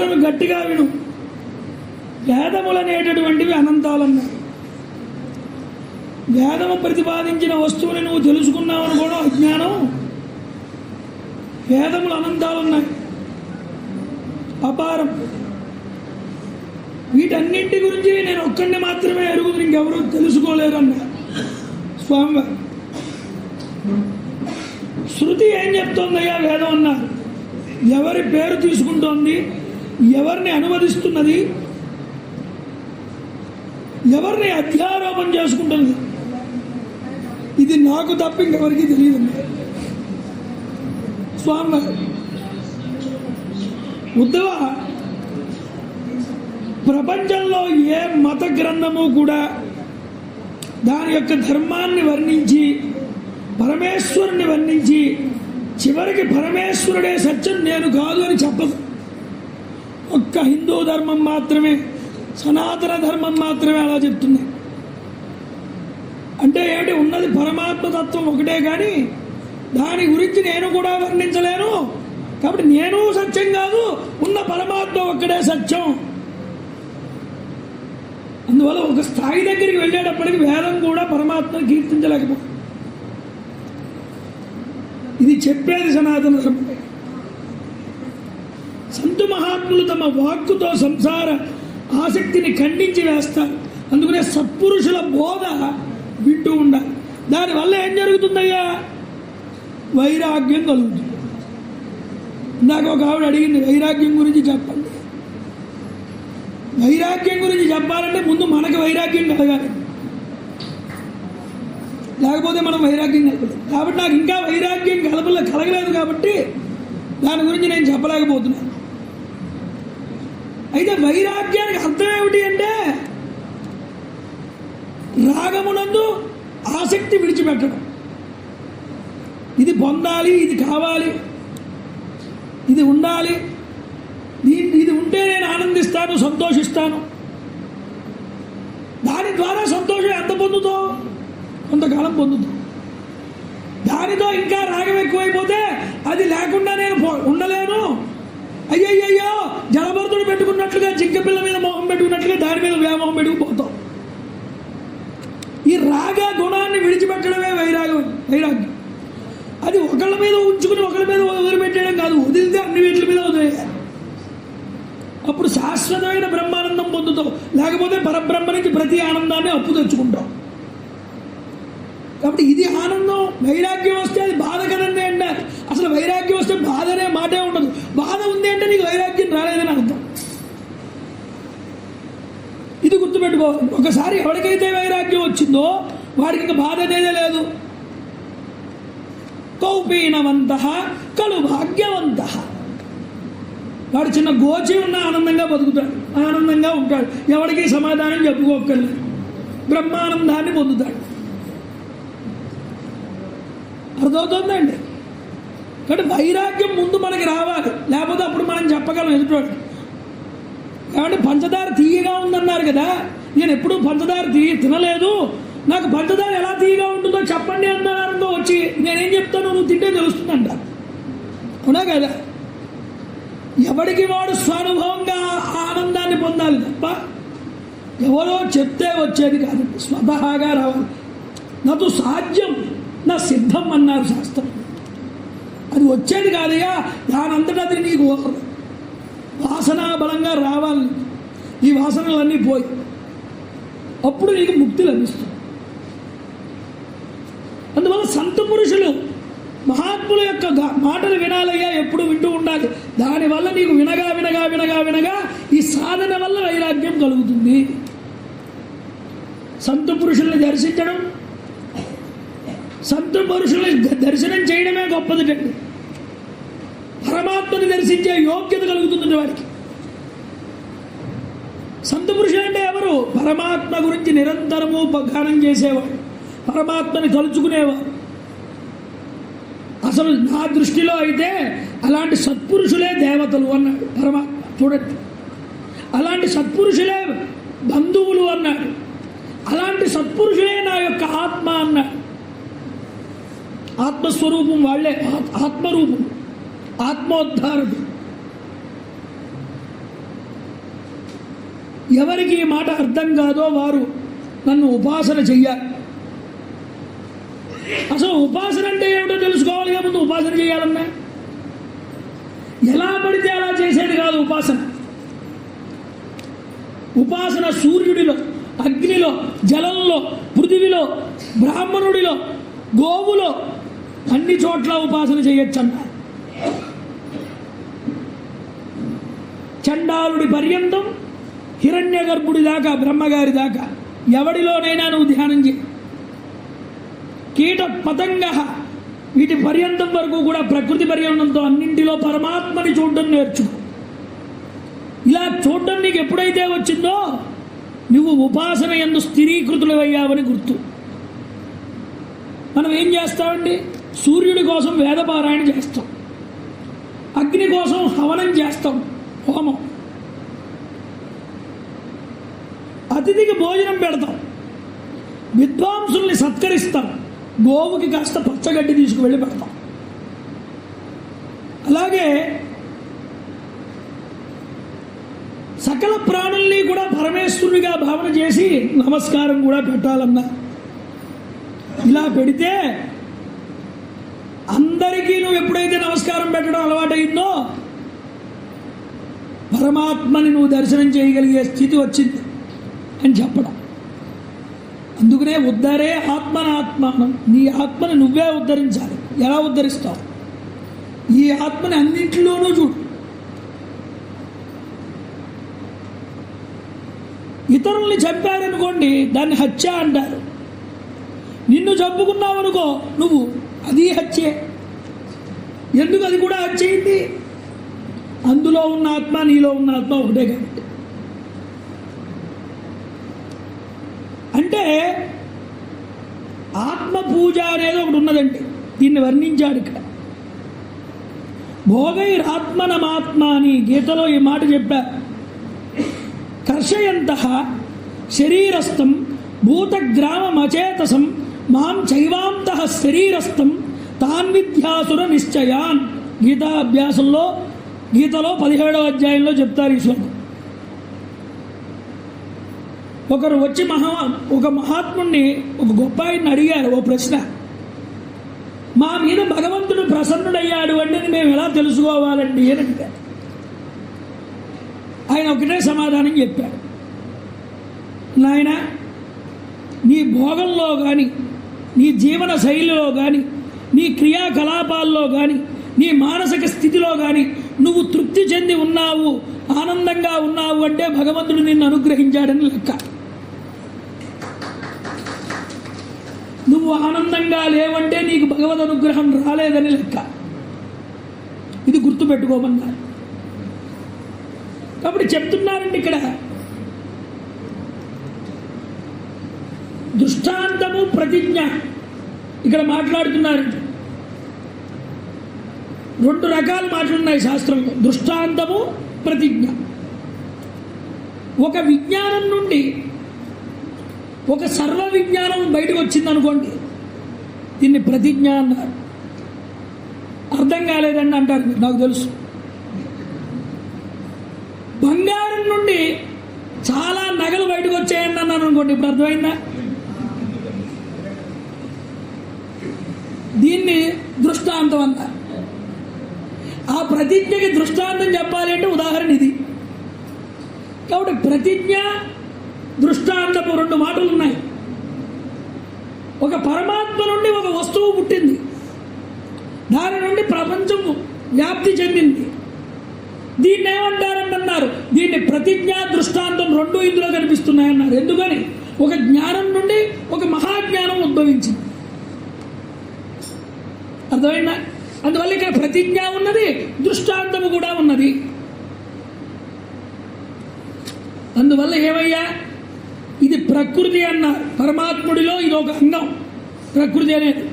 మాటను గట్టిగా విను. వేదములనేటటువంటివి అనంతాలన్నాయి. వేదము ప్రతిపాదించిన వస్తువుని నువ్వు తెలుసుకున్నావు అనుకోవడం అజ్ఞానం. వేదములు అనంతాలున్నాయి, అపారం. వీటన్నింటి గురించి నేను ఒక్కడిని మాత్రమే ఎరుగుతుంది, ఇంకెవరూ తెలుసుకోలేరు అన్నారు స్వామివారు. శృతి ఏం చెప్తోందయ్యా వేదం అన్నారు. ఎవరి పేరు తీసుకుంటోంది, ఎవరిని అనువదిస్తున్నది, ఎవరిని అధ్యారోపణ చేసుకుంటుంది, ఇది నాకు తప్ప ఇంకెవరికి తెలియదు స్వామివారు. ఉద్ధవ, ప్రపంచంలో ఏ మత గ్రంథము కూడా దాని యొక్క ధర్మాన్ని వర్ణించి, పరమేశ్వరుని వర్ణించి, చివరికి పరమేశ్వరుడే సత్యం నేను కాదు అని చెప్పదు. ఒక్క హిందూ ధర్మం మాత్రమే, సనాతన ధర్మం మాత్రమే అలా చెప్తుంది. అంటే ఏమిటి? ఉన్నది పరమాత్మ తత్వం ఒకటే, కానీ దాని గురించి నేను కూడా వర్ణించలేను, కాబట్టి నేను సత్యం కాదు, ఉన్న పరమాత్మ ఒక్కడే సత్యం. అందువల్ల ఒక స్థాయి దగ్గరికి వెళ్ళేటప్పటికి వేదం కూడా పరమాత్మను కీర్తించలేకపోతుంది. ఇది చెప్పేది సనాతన ధర్మం. సంతు మహాత్ములు తమ వాక్కుతో సంసార ఆసక్తిని ఖండించి వేస్తారు. అందుకనే సత్పురుషుల బోధ వింటూ ఉండాలి. దానివల్ల ఏం జరుగుతుందయ్యా? వైరాగ్యం కలుగుతుంది. ఇందాక ఒక ఆవిడ అడిగింది, వైరాగ్యం గురించి చెప్పండి. వైరాగ్యం గురించి చెప్పాలంటే ముందు మనకు వైరాగ్యం కలగాలి, లేకపోతే మనం వైరాగ్యం కలగలేదు. కాబట్టి నాకు ఇంకా వైరాగ్యం కలగలేదు, కాబట్టి దాని గురించి నేను చెప్పలేకపోతున్నాను. అయితే వైరాగ్యానికి అర్థం ఏమిటి అంటే, రాగమునందు ఆసక్తి విడిచిపెట్టడం. ఇది పొందాలి, ఇది కావాలి, ఇది ఉండాలి, ఇది ఉంటే నేను ఆనందిస్తాను, సంతోషిస్తాను. దాని ద్వారా సంతోషం ఎంత పొందుతావు? కొంతకాలం పొందుతావు. దానితో ఇంకా రాగం ఎక్కువైపోతే అది లేకుండా నేను ఉండలేను, అయ్యయ్యో జలభరతుడు పెట్టుకున్నట్లుగా జింక పిల్ల మీద మోహం పెట్టుకున్నట్లుగా దాని మీద వ్యామోహం పెట్టుకుపోతాం. ఈ రాగ గుణాన్ని విడిచిపెట్టడమే వైరాగ్యం. అది ఒకళ్ళ మీద ఉంచుకుని ఒకళ్ళ మీద వదిలిపెట్టడం కాదు, వదిలితే అన్ని వీటి మీద వదిలేయాలి. అప్పుడు శాశ్వతమైన బ్రహ్మానందం పొందుతావు. లేకపోతే పరబ్రహ్మ నుంచి ప్రతి ఆనందాన్ని అప్పు తెచ్చుకుంటావు. కాబట్టి ఇది ఆనందం. వైరాగ్యం వస్తే అది బాధ కదండి అంటారు. అసలు వైరాగ్యం వస్తే బాధ అనే మాటే ఉండదు. బాధ ఉంది అంటే నీకు వైరాగ్యం రాలేదని అర్థం. ఇది గుర్తుపెట్టుకోవాలి. ఒకసారి ఎవరికైతే వైరాగ్యం వచ్చిందో వాడికి ఇంకా బాధ అనేదే లేదు. కౌపీనవంత కలు భాగ్యవంత. వాడు చిన్న గోచి ఉన్న ఆనందంగా బతుకుతాడు, ఆనందంగా ఉంటాడు, ఎవరికి సమాధానం చెప్పుకోక్కర్లేదు, బ్రహ్మానందాన్ని పొందుతాడు. అర్థమవుతుందండి? కాబట్టి వైరాగ్యం ముందు మనకి రావాలి, లేకపోతే అప్పుడు మనం చెప్పగలం ఎదుటివాడికి. కాబట్టి పంచదార తీయగా ఉందన్నారు కదా, నేను ఎప్పుడూ పంచదార తినలేదు, నాకు పంచదార ఎలా తీయగా ఉంటుందో చెప్పండి అన్నారంతో వచ్చి నేనేం చెప్తాను, నువ్వు తింటే తెలుస్తుందంట. అవునా కదా? ఎవడికి వాడు స్వానుభవంగా ఆనందాన్ని పొందాలి తప్ప ఎవరో చెప్తే వచ్చేది కాదు, స్వతహాగా రావాలి. నాకు సాధ్యం నా సిద్ధం అన్నారు శాస్త్రం. అది వచ్చేది కాదయ్యా, దానంతటా అది నీకు వాసనా బలంగా రావాలి. ఈ వాసనలన్నీ పోయి అప్పుడు నీకు ముక్తి లభిస్తుంది. అందువల్ల సంత పురుషులు మహాత్ముల యొక్క మాటలు వినాలయ్యా, ఎప్పుడు వింటూ ఉండాలి. దానివల్ల నీకు వినగా వినగా వినగా వినగా ఈ సాధన వల్ల వైరాగ్యం కలుగుతుంది. సంత పురుషుల్ని దర్శించడం, సంత పురుషుల్ని దర్శనం చేయడమే గొప్పదిటండి. పరమాత్మని దర్శించే యోగ్యత కలుగుతుంది వాడికి. సంత పురుషులు అంటే ఎవరు? పరమాత్మ గురించి నిరంతరము గానం చేసేవాడు, పరమాత్మని తలుచుకునేవారు. అసలు నా దృష్టిలో అయితే అలాంటి సత్పురుషులే దేవతలు అన్నాడు పరమాత్మ. చూడండి, అలాంటి సత్పురుషులే బంధువులు అన్నాడు, అలాంటి సత్పురుషులే నా యొక్క ఆత్మ అన్నాడు. ఆత్మస్వరూపం వాళ్ళే, ఆత్మరూపం, ఆత్మోద్ధారుడు. ఎవరికి ఈ మాట అర్థం కాదో వారు నన్ను ఉపాసన చెయ్యాలి. అసలు ఉపాసన అంటే ఏమిటో తెలుసుకోవాలి. ముందు ఉపాసన చేయాలన్నా ఎలా పడితే అలా చేసేది కాదు ఉపాసన. ఉపాసన సూర్యుడిలో, అగ్నిలో, జలంలో, పృథివిలో, బ్రాహ్మణుడిలో, గోవులో అన్ని చోట్ల ఉపాసన చేయొచ్చన్నారు. చండాలుడి పర్యంతం హిరణ్య గర్భుడి దాకా, బ్రహ్మగారి దాకా ఎవడిలోనైనా నువ్వు ధ్యానం చేయి. కీట పతంగ వీటి పర్యంతం వరకు కూడా ప్రకృతి పర్యంతంతో అన్నింటిలో పరమాత్మని చూడడం నేర్చుకో. ఇలా చూడడం నీకు ఎప్పుడైతే వచ్చిందో నువ్వు ఉపాసన యందు స్థిరీకృతులయ్యావని గుర్తు. మనం ఏం చేస్తామండి? సూర్యుడి కోసం వేదపారాయణ చేస్తాం, అగ్ని కోసం హవనం చేస్తాం, హోమం, అతిథికి భోజనం పెడతాం, విద్వాంసుల్ని సత్కరిస్తాం, గోవుకి కాస్త పచ్చగడ్డి తీసుకువెళ్ళి పెడతాం. అలాగే సకల ప్రాణుల్ని కూడా పరమేశ్వరునిగా భావన చేసి నమస్కారం కూడా పెట్టాలన్నా. ఇలా పెడితే అందరికీ నువ్వు ఎప్పుడైతే నమస్కారం పెట్టడం అలవాటైందో పరమాత్మని నువ్వు దర్శనం చేయగలిగే స్థితి వచ్చింది అని చెప్పడం. అందుకనే ఉద్ధరే ఆత్మనాత్మానం. నీ ఆత్మని నువ్వే ఉద్ధరించాలి. ఎలా ఉద్ధరిస్తావు? ఈ ఆత్మని అన్నింటిలోనూ చూడు. ఇతరుల్ని చంపారనుకోండి దాన్ని హత్య అంటారు. నిన్ను చంపుకున్నావనుకో నువ్వు, అది హత్యే. ఎందుకు అది కూడా హత్య అయింది? అందులో ఉన్న ఆత్మ నీలో ఉన్న ఆత్మ ఒకటే కాబట్టి. అంటే ఆత్మ పూజ అనేది ఒకటి ఉన్నదండి. దీన్ని వర్ణించాడు ఇక్కడ. భోగైరాత్మనమాత్మ అని గీతలో ఈ మాట చెప్పారు. కర్షయంతః శరీరస్థం భూతగ్రామమచేతసం మాం చైవాంతః శరీరస్థం తాన్ విద్యాసుర నిశ్చయాన్. గీతా అభ్యాసంలో గీతలో 17వ అధ్యాయంలో చెప్తారు ఈ శ్లోకం. ఒకరు వచ్చి ఒక మహాత్ముడిని, ఒక గొప్ప ఆయన్ని అడిగారు ఓ ప్రశ్న. మా మీద భగవంతుడు ప్రసన్నుడయ్యాడు అంటే మేము ఎలా తెలుసుకోవాలండి అని అడిగారు. ఆయన ఒకటే సమాధానం చెప్పాడు. నాయన, నీ భోగంలో కానీ, నీ జీవన శైలిలో కానీ, నీ క్రియాకలాపాల్లో కానీ, నీ మానసిక స్థితిలో కానీ నువ్వు తృప్తి చెంది ఉన్నావు, ఆనందంగా ఉన్నావు అంటే భగవంతుడు నిన్ను అనుగ్రహించాడని లెక్క. నువ్వు ఆనందంగా లేవంటే నీకు భగవద్ అనుగ్రహం రాలేదని లెక్క. ఇది గుర్తుపెట్టుకోమన్నారు. కాబట్టి చెప్తున్నారండి ఇక్కడ దృష్టాంతము ప్రతిజ్ఞ. ఇక్కడ మాట్లాడుతున్నారండి. 2 రకాల మాటలున్నాయి శాస్త్రంలో, దృష్టాంతము, ప్రతిజ్ఞ. ఒక విజ్ఞానం నుండి ఒక సర్వ విజ్ఞానం బయటకు వచ్చిందనుకోండి, దీన్ని ప్రతిజ్ఞ అన్నారు. అర్థం కాలేదండి అంటారు మీరు, నాకు తెలుసు. బంగారం నుండి చాలా నగలు బయటకు వచ్చాయని అన్నాను అనుకోండి, ఇప్పుడు అర్థమైందా? దీన్ని దృష్టాంతం అన్నారు. ఆ ప్రతిజ్ఞకి దృష్టాంతం చెప్పాలి అంటే ఉదాహరణ ఇది. కాబట్టి ప్రతిజ్ఞ, దృష్టాంతపు 2 మాటలు ఉన్నాయి. ఒక పరమాత్మ నుండి ఒక వస్తువు పుట్టింది, దాని నుండి ప్రపంచం వ్యాప్తి చెందింది. దీన్ని ఏమంటారన్నారు? దీన్ని ప్రతిజ్ఞ, దృష్టాంతం 2 ఇందులో కనిపిస్తున్నాయన్నారు. ఎందుకని? ఒక జ్ఞానం నుండి ఒక మహాజ్ఞానం ఉద్భవించింది. అర్థమైందా? అందువల్ల ఇక్కడ ప్రతిజ్ఞ ఉన్నది, దృష్టాంతము కూడా ఉన్నది. అందువల్ల ఏమయ్యా, ఇది ప్రకృతి అన్నారు. పరమాత్ముడిలో ఇది ఒక అంగం, ప్రకృతి అనేది.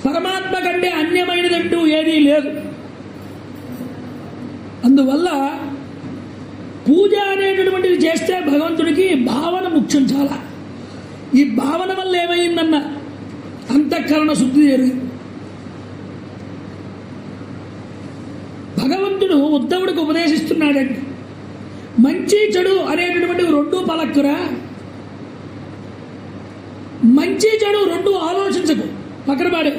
పరమాత్మ కంటే అన్యమైనదంటూ ఏదీ లేదు. అందువల్ల పూజ అనేటటువంటిది చేస్తే భగవంతుడికి భావన ముఖ్యం చాలా. ఈ భావన వల్ల ఏమైందన్న అంతఃకరణ శుద్ధి జరిగింది. భగవంతుడు ఉద్ధవుడికి ఉపదేశిస్తున్నాడండి. మంచి చెడు అనేటటువంటివి రెండు పలక్కురా. మంచి చెడు రెండు ఆలోచించకు, పక్కన పాడే.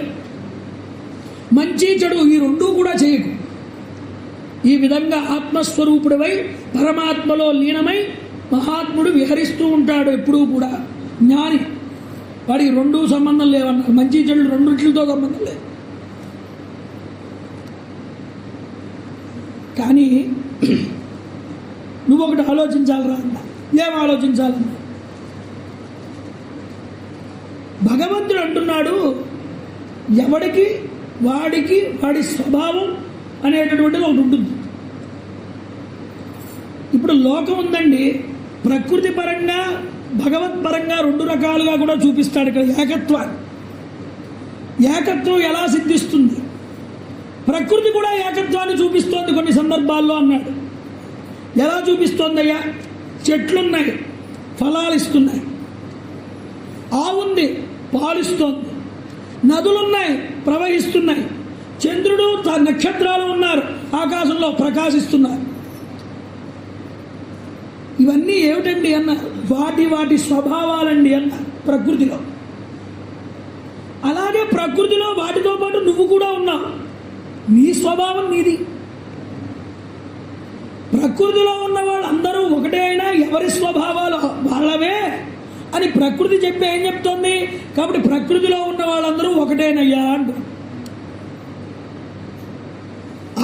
మంచి చెడు ఈ రెండు కూడా చేయకు. ఈ విధంగా ఆత్మస్వరూపుడివై పరమాత్మలో లీనమై మహాత్ముడు విహరిస్తూ ఉంటాడు ఎప్పుడూ కూడా. జ్ఞాని వాడికి రెండు సంబంధం లేవన్నారు. మంచి చెడు రెండిట్లతో సంబంధం లేదు. కానీ నువ్వు ఒకటి ఆలోచించాలరా అన్న. ఏం ఆలోచించాలన్నా? భగవంతుడు అంటున్నాడు, ఎవడికి వాడికి వాడి స్వభావం అనేటటువంటిది ఒకటి ఉంటుంది. ఇప్పుడు లోకం ఉందండి, ప్రకృతి పరంగా భగవత్ పరంగా రెండు రకాలుగా కూడా చూపిస్తాడు ఇక్కడ ఏకత్వాన్ని. ఏకత్వం ఎలా సిద్ధిస్తుంది? ప్రకృతి కూడా ఏకత్వాన్ని చూపిస్తోంది కొన్ని సందర్భాల్లో అన్నాడు. ఎలా చూపిస్తోందయ్యా? చెట్లున్నాయి, ఫలాలు ఇస్తున్నాయి. ఆవుంది, పాలిస్తోంది. నదులున్నాయి, ప్రవహిస్తున్నాయి. చంద్రుడు, నక్షత్రాలు ఉన్నారు, ఆకాశంలో ప్రకాశిస్తున్నారు. ఇవన్నీ ఏమిటండి అన్న? వాటి వాటి స్వభావాలండి అన్న ప్రకృతిలో. అలాగే ప్రకృతిలో వాటితో పాటు నువ్వు కూడా ఉన్నావు. నీ స్వభావం నీది. ప్రకృతిలో ఉన్న వాళ్ళందరూ ఒకటే అయినా ఎవరి స్వభావాలు వాళ్ళవే అని ప్రకృతి చెప్పి ఏం చెప్తోంది? కాబట్టి ప్రకృతిలో ఉన్న వాళ్ళందరూ ఒకటేనయ్యా అంటు.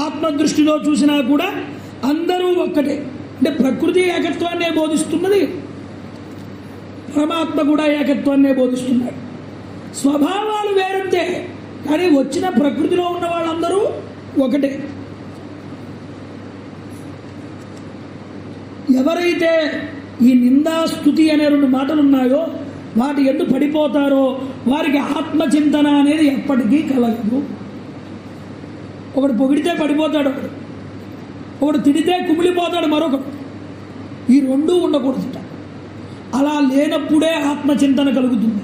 ఆత్మదృష్టిలో చూసినా కూడా అందరూ ఒక్కటే. అంటే ప్రకృతి ఏకత్వాన్నే బోధిస్తున్నది, పరమాత్మ కూడా ఏకత్వాన్నే బోధిస్తున్నాడు. స్వభావాలు వేరంతే, కానీ వచ్చిన ప్రకృతిలో ఉన్న వాళ్ళందరూ ఒకటే. ఎవరైతే ఈ నిందాస్తుతి అనే రెండు మాటలు ఉన్నాయో వాటి ఎందు పడిపోతారో వారికి ఆత్మచింతన అనేది ఎప్పటికీ కలగదు. ఒకడు పొగిడితే పడిపోతాడు, ఒకడు తిడితే కుమిలిపోతాడు మరొకడు. ఈ రెండూ ఉండకూడదుట. అలా లేనప్పుడే ఆత్మచింతన కలుగుతుంది.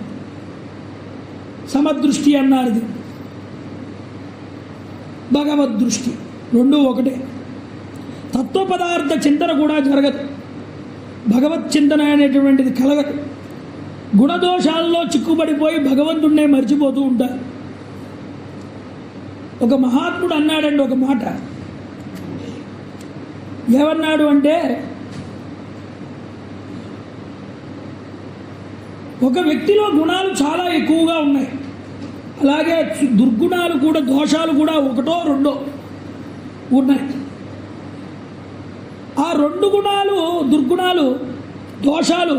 సమదృష్టి అన్నారు, ఇది భగవద్దృష్టి. రెండూ ఒకటే. తత్వ పదార్థ చింతన కూడా జరగదు, భగవత్ చింతన అనేటువంటిది కలగదు. గుణదోషాల్లో చిక్కుబడిపోయి భగవంతుడినే మర్చిపోతూ ఉంటారు. ఒక మహాత్ముడు అన్నాడండి ఒక మాట. ఏమన్నాడు అంటే, ఒక వ్యక్తిలో గుణాలు చాలా ఎక్కువగా ఉన్నాయి, అలాగే దుర్గుణాలు కూడా, దోషాలు కూడా ఒకటో రెండో ఉన్నాయి. ఆ రెండు గుణాలు, దుర్గుణాలు, దోషాలు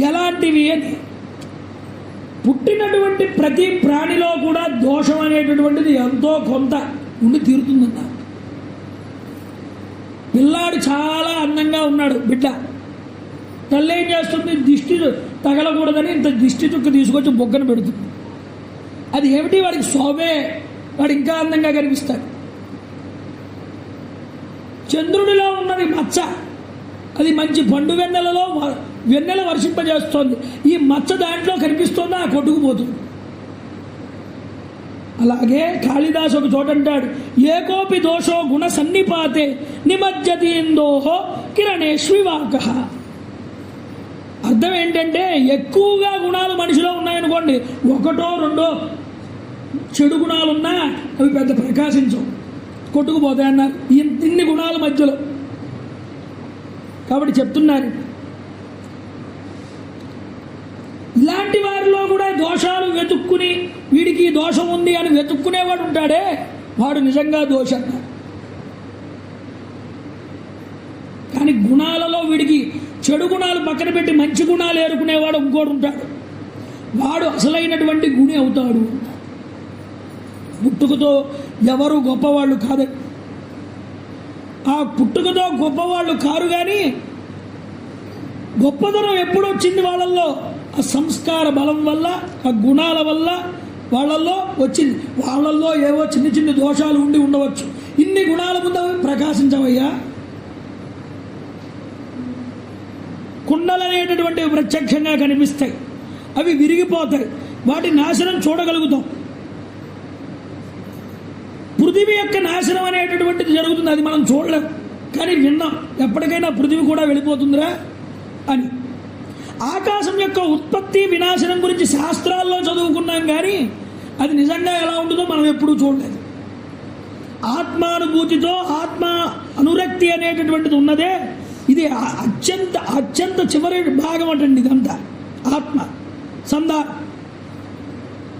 ఎలాంటివి అని, పుట్టినటువంటి ప్రతి ప్రాణిలో కూడా దోషం అనేటటువంటిది ఎంతో కొంత ఉండి తీరుతుందన్న. పిల్లాడు చాలా అందంగా ఉన్నాడు, బిడ్డ. తల్లి ఏం చేస్తుంది? దిష్టి తగలకూడదని ఇంత దిష్టి చుక్క తీసుకొచ్చి బొగ్గన పెడుతుంది. అది ఏమిటి? వాడికి శోభే, వాడు ఇంకా అందంగా కనిపిస్తాడు. చంద్రుడిలో ఉన్నది మచ్చ, అది మంచి పండు వెన్నెలలో వెన్నెల వర్షింపజేస్తోంది. ఈ మచ్చ దాంట్లో కనిపిస్తోందా? కొట్టుకుపోతుంది. అలాగే కాళిదాసు ఒక చోట అంటాడు, ఏకోపి దోషో గుణ సన్నిపాతే నిమజ్జతి ఇందోహో కిరణేష్వివాక. అర్థం ఏంటంటే, ఎక్కువగా గుణాలు మనిషిలో ఉన్నాయనుకోండి, ఒకటో రెండో చెడు గుణాలున్నా అవి పెద్ద ప్రకాశించవు, కొట్టుకుపోతాయన్నారు. ఇన్ని గుణాల మధ్యలో. కాబట్టి చెప్తున్నారు, ఇలాంటి వారిలో కూడా దోషాలు వెతుక్కుని వీడికి దోషం ఉంది అని వెతుక్కునేవాడు ఉంటాడే, వాడు నిజంగా దోషం. కానీ గుణాలలో వీడికి చెడు గుణాలు పక్కన పెట్టి మంచి గుణాలు ఏరుకునేవాడు ఇంకోడు ఉంటాడు, వాడు అసలైనటువంటి గుణి అవుతాడు. పుట్టుకతో ఎవరు గొప్పవాళ్ళు కాదు, ఆ పుట్టుకతో గొప్పవాళ్ళు కారు. కానీ గొప్పతనం ఎప్పుడు వచ్చింది వాళ్ళల్లో? ఆ సంస్కార బలం వల్ల, ఆ గుణాల వల్ల వాళ్ళల్లో వచ్చింది. వాళ్ళల్లో ఏవో చిన్న చిన్న దోషాలు ఉండి ఉండవచ్చు. ఇన్ని గుణాల ముందు ప్రకాశించవయ్యా. కుండలు అనేటటువంటివి ప్రత్యక్షంగా కనిపిస్తాయి, అవి విరిగిపోతాయి, వాటి నాశనం చూడగలుగుతాం. పృథివీ యొక్క నాశనం అనేటటువంటిది జరుగుతుంది, అది మనం చూడలేం. కానీ విన్నాం ఎప్పటికైనా పృథివీ కూడా వెళ్ళిపోతుందిరా అని. ఆకాశం యొక్క ఉత్పత్తి వినాశనం గురించి శాస్త్రాల్లో చదువుకున్నాం, కానీ అది నిజంగా ఎలా ఉంటుందో మనం ఎప్పుడూ చూడలేదు. ఆత్మానుభూతితో ఆత్మ అనురక్తి అనేటటువంటిది ఉన్నదే, ఇది అత్యంత అత్యంత చివరి భాగం అంటండి. ఇదంతా ఆత్మ సంధానం.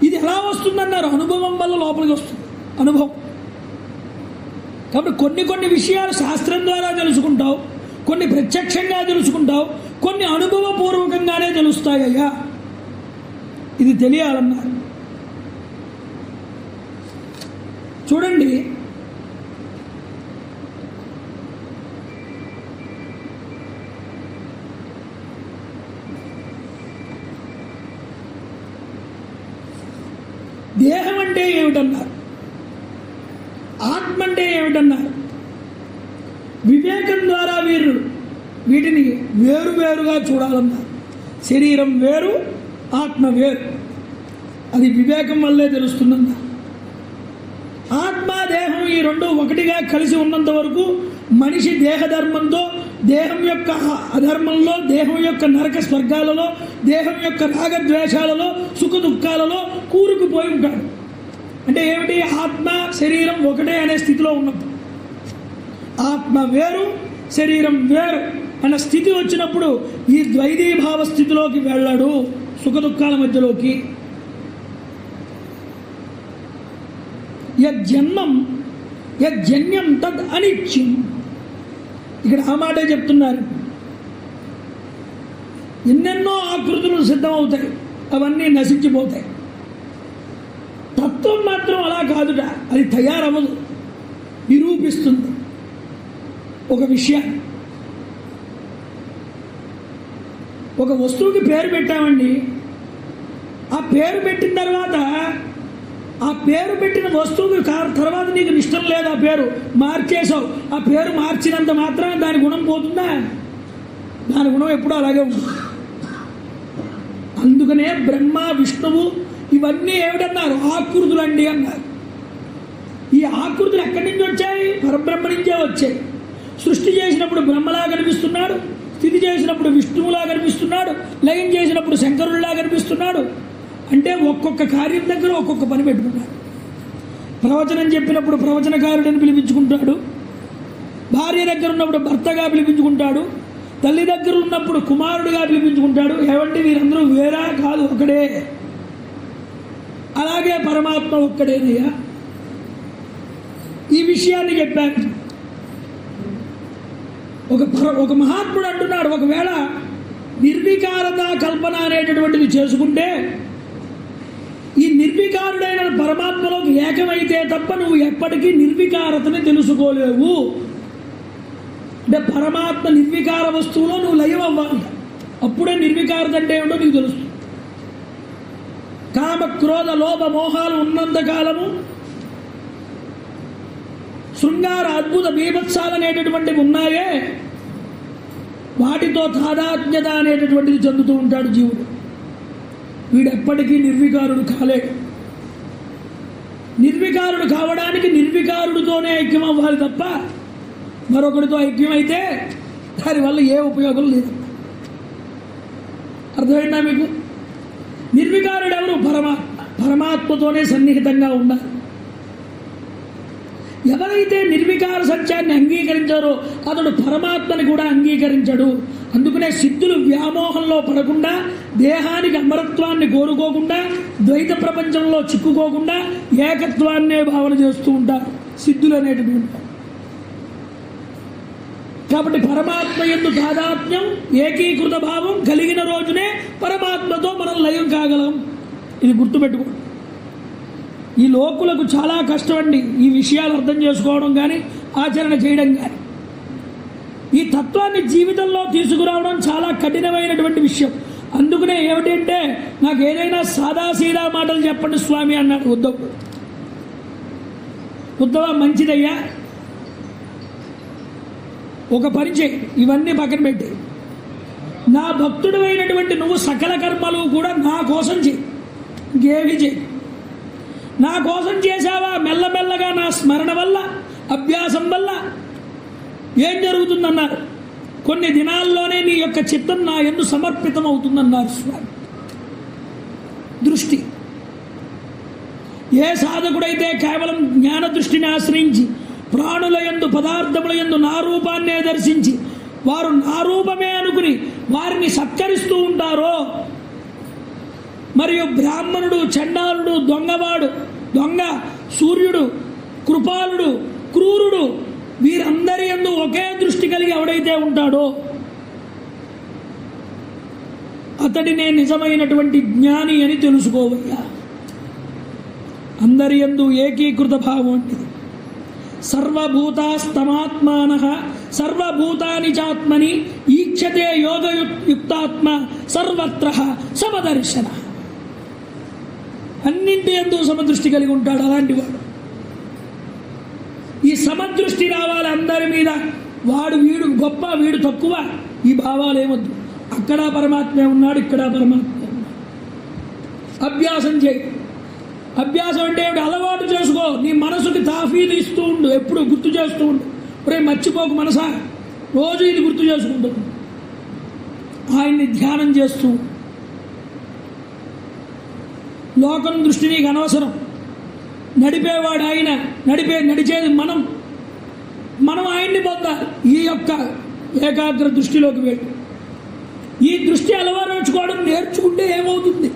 ఇది ఎలా వస్తుందన్నారు? అనుభవం వల్ల లోపలికి వస్తుంది, అనుభవం. కాబట్టి కొన్ని కొన్ని విషయాలు శాస్త్రం ద్వారా తెలుసుకుంటావు, కొన్ని ప్రత్యక్షంగా తెలుసుకుంటావు, కొన్ని అనుభవపూర్వకంగానే తెలుస్తాయ్యా. ఇది తెలియాలన్నారు. చూడండి, దేహం అంటే ఏమిటన్నారు, ఆత్మ అంటే ఏమిటన్నారు. వివేకం ద్వారా వీటిని వేరువేరుగా చూడాలన్నారు. శరీరం వేరు, ఆత్మ వేరు. అది వివేకం వల్లే తెలుస్తుందన్నారు. ఆత్మ దేహం ఈ రెండు ఒకటిగా కలిసి ఉన్నంత వరకు మనిషి దేహధర్మంతో, దేహం యొక్క అధర్మంలో, దేహం యొక్క నరక స్వర్గాలలో, దేహం యొక్క రాగద్వేషాలలో, సుఖ దుఃఖాలలో కూరుకుపోయి ఉంటాడు. అంటే ఏమిటి? ఆత్మ శరీరం ఒకటే అనే స్థితిలో ఉన్నప్పుడు. ఆత్మ వేరు, శరీరం వేరు అన్న స్థితి వచ్చినప్పుడు ఈ ద్వైతీభావ స్థితిలోకి వెళ్ళాడు, సుఖ దుఃఖాల మధ్యలోకి. యజ్జన్యం తద్ అనిత్యం. ఇక్కడ ఆ మాటే చెప్తున్నారు. ఎన్నెన్నో ఆకృతులు సిద్ధమవుతాయి, అవన్నీ నశించిపోతాయి. తత్వం మాత్రం అలా కాదుట, అది తయారవ్వదు, నిరూపిస్తుంది ఒక విషయాన్ని. ఒక వస్తువుకి పేరు పెట్టామండి, ఆ పేరు పెట్టిన తర్వాత ఆ పేరు పెట్టిన వస్తువుకి తర్వాత నీకు ఇష్టం లేదు, ఆ పేరు మార్చేసావు. ఆ పేరు మార్చినంత మాత్రమే దాని గుణం పోతుందా? దాని గుణం ఎప్పుడూ అలాగే ఉంటుంది. అందుకనే బ్రహ్మ విష్ణువు ఇవన్నీ ఏమిటన్నారు? ఆకృతులు అండి అన్నారు. ఈ ఆకృతులు ఎక్కడి నుంచి వచ్చాయి? పరబ్రహ్మ నుంచే వచ్చాయి. సృష్టి చేసినప్పుడు బ్రహ్మలా కనిపిస్తున్నాడు, స్థితి చేసినప్పుడు విష్ణువులా కనిపిస్తున్నాడు, లయం చేసినప్పుడు శంకరుడిలా కనిపిస్తున్నాడు. అంటే ఒక్కొక్క కార్యం దగ్గర ఒక్కొక్క పని పెట్టుకున్నాడు. ప్రవచనం చెప్పినప్పుడు ప్రవచనకారుడిని పిలిపించుకుంటాడు, భార్య దగ్గర ఉన్నప్పుడు భర్తగా పిలిపించుకుంటాడు, తల్లి దగ్గర ఉన్నప్పుడు కుమారుడిగా పిలిపించుకుంటాడు. ఏమంటే వీరందరూ వేరా కాదు, ఒకడే. అలాగే పరమాత్మ ఒక్కడేనయ్యా. ఈ విషయాన్ని చెప్పాను. ఒక మహాత్ముడు అంటున్నాడు, ఒకవేళ నిర్వికారత కల్పన అనేటటువంటిది చేసుకుంటే ఈ నిర్వికారుడైన పరమాత్మలోకి ఏకమైతే తప్ప నువ్వు ఎప్పటికీ నిర్వికారతని తెలుసుకోలేవు. అంటే పరమాత్మ నిర్వికార వస్తువులో నువ్వు లయం అవ్వాలి, అప్పుడే నిర్వికారత అంటే ఏమిటో నీకు తెలుస్తుంది. కామ క్రోధ లోభ మోహాలు ఉన్నంత కాలము శృంగార అద్భుత బీభత్సాలు అనేటటువంటివి ఉన్నాయే, వాటితో తాదాత్మ్యత అనేటటువంటిది చెందుతూ ఉంటాడు జీవుడు. వీడెప్పటికీ నిర్వికారుడు కాలేడు. నిర్వికారుడు కావడానికి నిర్వికారుడితోనే ఐక్యం అవ్వాలి తప్ప మరొకరితో ఐక్యమైతే దానివల్ల ఏ ఉపయోగం లేదు. అర్థమైందా మీకు? నిర్వికారుడు ఎవరు? పరమాత్మతోనే సన్నిహితంగా ఉండాలి. ఎవరైతే నిర్వికార సత్యాన్ని అంగీకరించారో అతడు పరమాత్మని కూడా అంగీకరించాడు. అందుకనే సిద్ధులు వ్యామోహంలో పడకుండా, దేహానికి అమరత్వాన్ని కోరుకోకుండా, ద్వైత ప్రపంచంలో చిక్కుకోకుండా ఏకత్వాన్నే భావన చేస్తూ ఉంటారు సిద్ధులు అనేటటువంటి. కాబట్టి పరమాత్మ యందు తాదాత్మ్యం, ఏకీకృత భావం కలిగిన రోజునే పరమాత్మతో మనం లయం కాగలం. ఇది గుర్తుపెట్టుకోండి. ఈ లోకులకు చాలా కష్టం అండి ఈ విషయాలు అర్థం చేసుకోవడం కానీ ఆచరణ చేయడం కానీ. ఈ తత్వాన్ని జీవితంలో తీసుకురావడం చాలా కఠినమైనటువంటి విషయం. అందుకనే ఏమిటంటే, నాకు ఏదైనా సాదాసీదా మాటలు చెప్పండి స్వామి అన్నాడు ఉద్ధవుడు. ఉద్ధవ, మంచిదయ్యా, ఒక పని చేయి, ఇవన్నీ పక్కన పెట్టి నా భక్తుడు అయినటువంటి నువ్వు సకల కర్మలు కూడా నా కోసం చేయి, ఇంకేమీ చేయి. నా కోసం చేశావా, మెల్లమెల్లగా నా స్మరణ వల్ల, అభ్యాసం వల్ల ఏం జరుగుతుందన్నారు? కొన్ని దినాల్లోనే నీ యొక్క చిత్తం నా యందు సమర్పితం అవుతుందన్నారు స్వామి. దృష్టి. ఏ సాధకుడైతే కేవలం జ్ఞాన దృష్టిని ఆశ్రయించి ప్రాణుల యందు పదార్థముల యందు నా రూపాన్నే దర్శించి వారు నా రూపమే అనుకుని వారిని సత్కరిస్తూ ఉంటారో, మరియు బ్రాహ్మణుడు, చండాలుడు, దొంగవాడు, దొంగ, సూర్యుడు, కృపాలుడు, క్రూరుడు, వీరందరి యందు ఒకే దృష్టి కలిగి ఎవడైతే ఉంటాడో అతడినే నిజమైనటువంటి జ్ఞాని అని తెలుసుకోవయ్యా. అందరి యందు ఏకీకృత భావం అంటిది. సర్వభూతాస్తమాత్మానః సర్వభూతాని చాత్మని ఈక్షతే యోగయుక్తాత్మ సర్వత్ర సమదర్శన. అన్నింటి యందు సమదృష్టి కలిగి ఉంటాడు అలాంటి వాడు. ఈ సమదృష్టి రావాలి అందరి మీద. వాడు వీడు గొప్ప, వీడు తక్కువ, ఈ భావాలు ఏమొద్దు. అక్కడ పరమాత్మే ఉన్నాడు, ఇక్కడ పరమాత్మే ఉన్నాడు. అభ్యాసం చేయి. అభ్యాసం అంటే ఏమిటి? అలవాటు చేసుకో. నీ మనసుకి తాఫీలు ఇస్తూ ఉండు, ఎప్పుడు గుర్తు చేస్తూ ఉండు. రేపు మర్చిపోకు మనసా, రోజు ఇది గుర్తు చేసుకుంటూ ఆయన్ని ధ్యానం చేస్తూ. లోకం దృష్టి నీకు అనవసరం. నడిపేవాడు ఆయన, నడిచేది మనం ఆయన్ని పొందాలి. ఈ యొక్క ఏకాగ్ర దృష్టిలోకి వెళ్ళి ఈ దృష్టి అలవారుచుకోవడం నేర్చుకుంటే ఏమవుతుంది?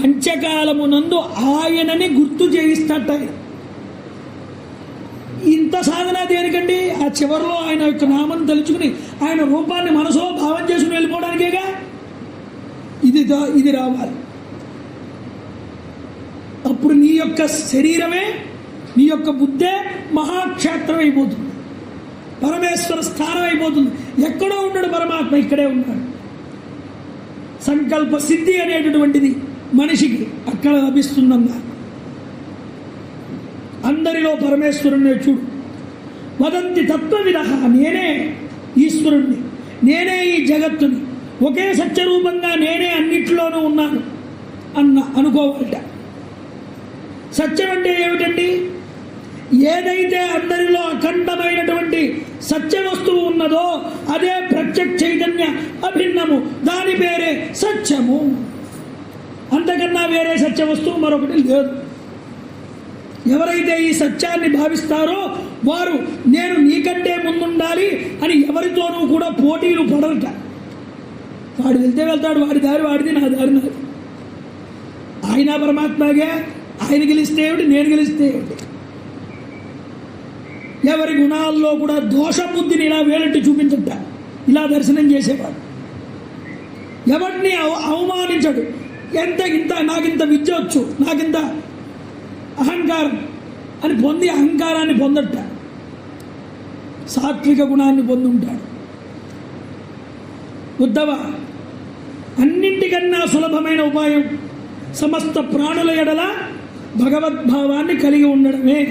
అంత్యకాలమునందు ఆయనని గుర్తు చేయిస్తట. ఇంత సాధన దేనికండి? ఆ చివరిలో ఆయన యొక్క నామం తలుచుకుని ఆయన రూపాన్ని మనసులో భావం చేసుకుని వెళ్ళిపోవడానికేగా. ఇది రావాలి. అప్పుడు నీ యొక్క శరీరమే, నీ యొక్క బుద్ధే మహాక్షేత్రం అయిపోతుంది, పరమేశ్వర స్థానం అయిపోతుంది. ఎక్కడో ఉన్నాడు పరమాత్మ, ఇక్కడే ఉన్నాడు. సంకల్ప సిద్ధి అనేటటువంటిది మనిషికి అక్కడ లభిస్తుందన్నా. అందరిలో పరమేశ్వరుణ్ణి చూడు. వదంతి తత్వవిద, నేనే ఈశ్వరుణ్ణి, నేనే ఈ జగత్తుని, ఒకే సత్యరూపంగా నేనే అన్నిటిలోనూ ఉన్నాను అనుకోవాలట. సత్యం అంటే ఏమిటండి? ఏదైతే అందరిలో అఖండమైనటువంటి సత్య వస్తువు ఉన్నదో అదే ప్రత్యక్ష చైతన్య అభిన్నము, దాని పేరే సత్యము. అంతకన్నా వేరే సత్య వస్తువు మరొకటి లేదు. ఎవరైతే ఈ సత్యాన్ని భావిస్తారో వారు నేను నీకంటే ముందుండాలి అని ఎవరితోనూ కూడా పోటీలు పడరట. వాడు వెళ్తాడు, వాడి దారి వాడిది, నా దారి నాది. ఆయన పరమాత్మగా, ఆయన గెలిస్తే ఏమిటి, నేను గెలిస్తే ఏమిటి? ఎవరి గుణాల్లో కూడా దోషబుద్ధిని ఇలా వేలెట్టి చూపించట, ఇలా దర్శనం చేసేవాడు. ఎవరిని అవమానించడు. నాకింత విద్య వచ్చు, నాకింత అహంకారం అని పొంది అహంకారాన్ని పొందట. సాత్విక గుణాన్ని పొందుంటాడు. ఉద్ధవ, అన్నింటికన్నా సులభమైన ఉపాయం సమస్త ప్రాణుల ఎడల భగవద్భావాన్ని కలిగి ఉండడమే.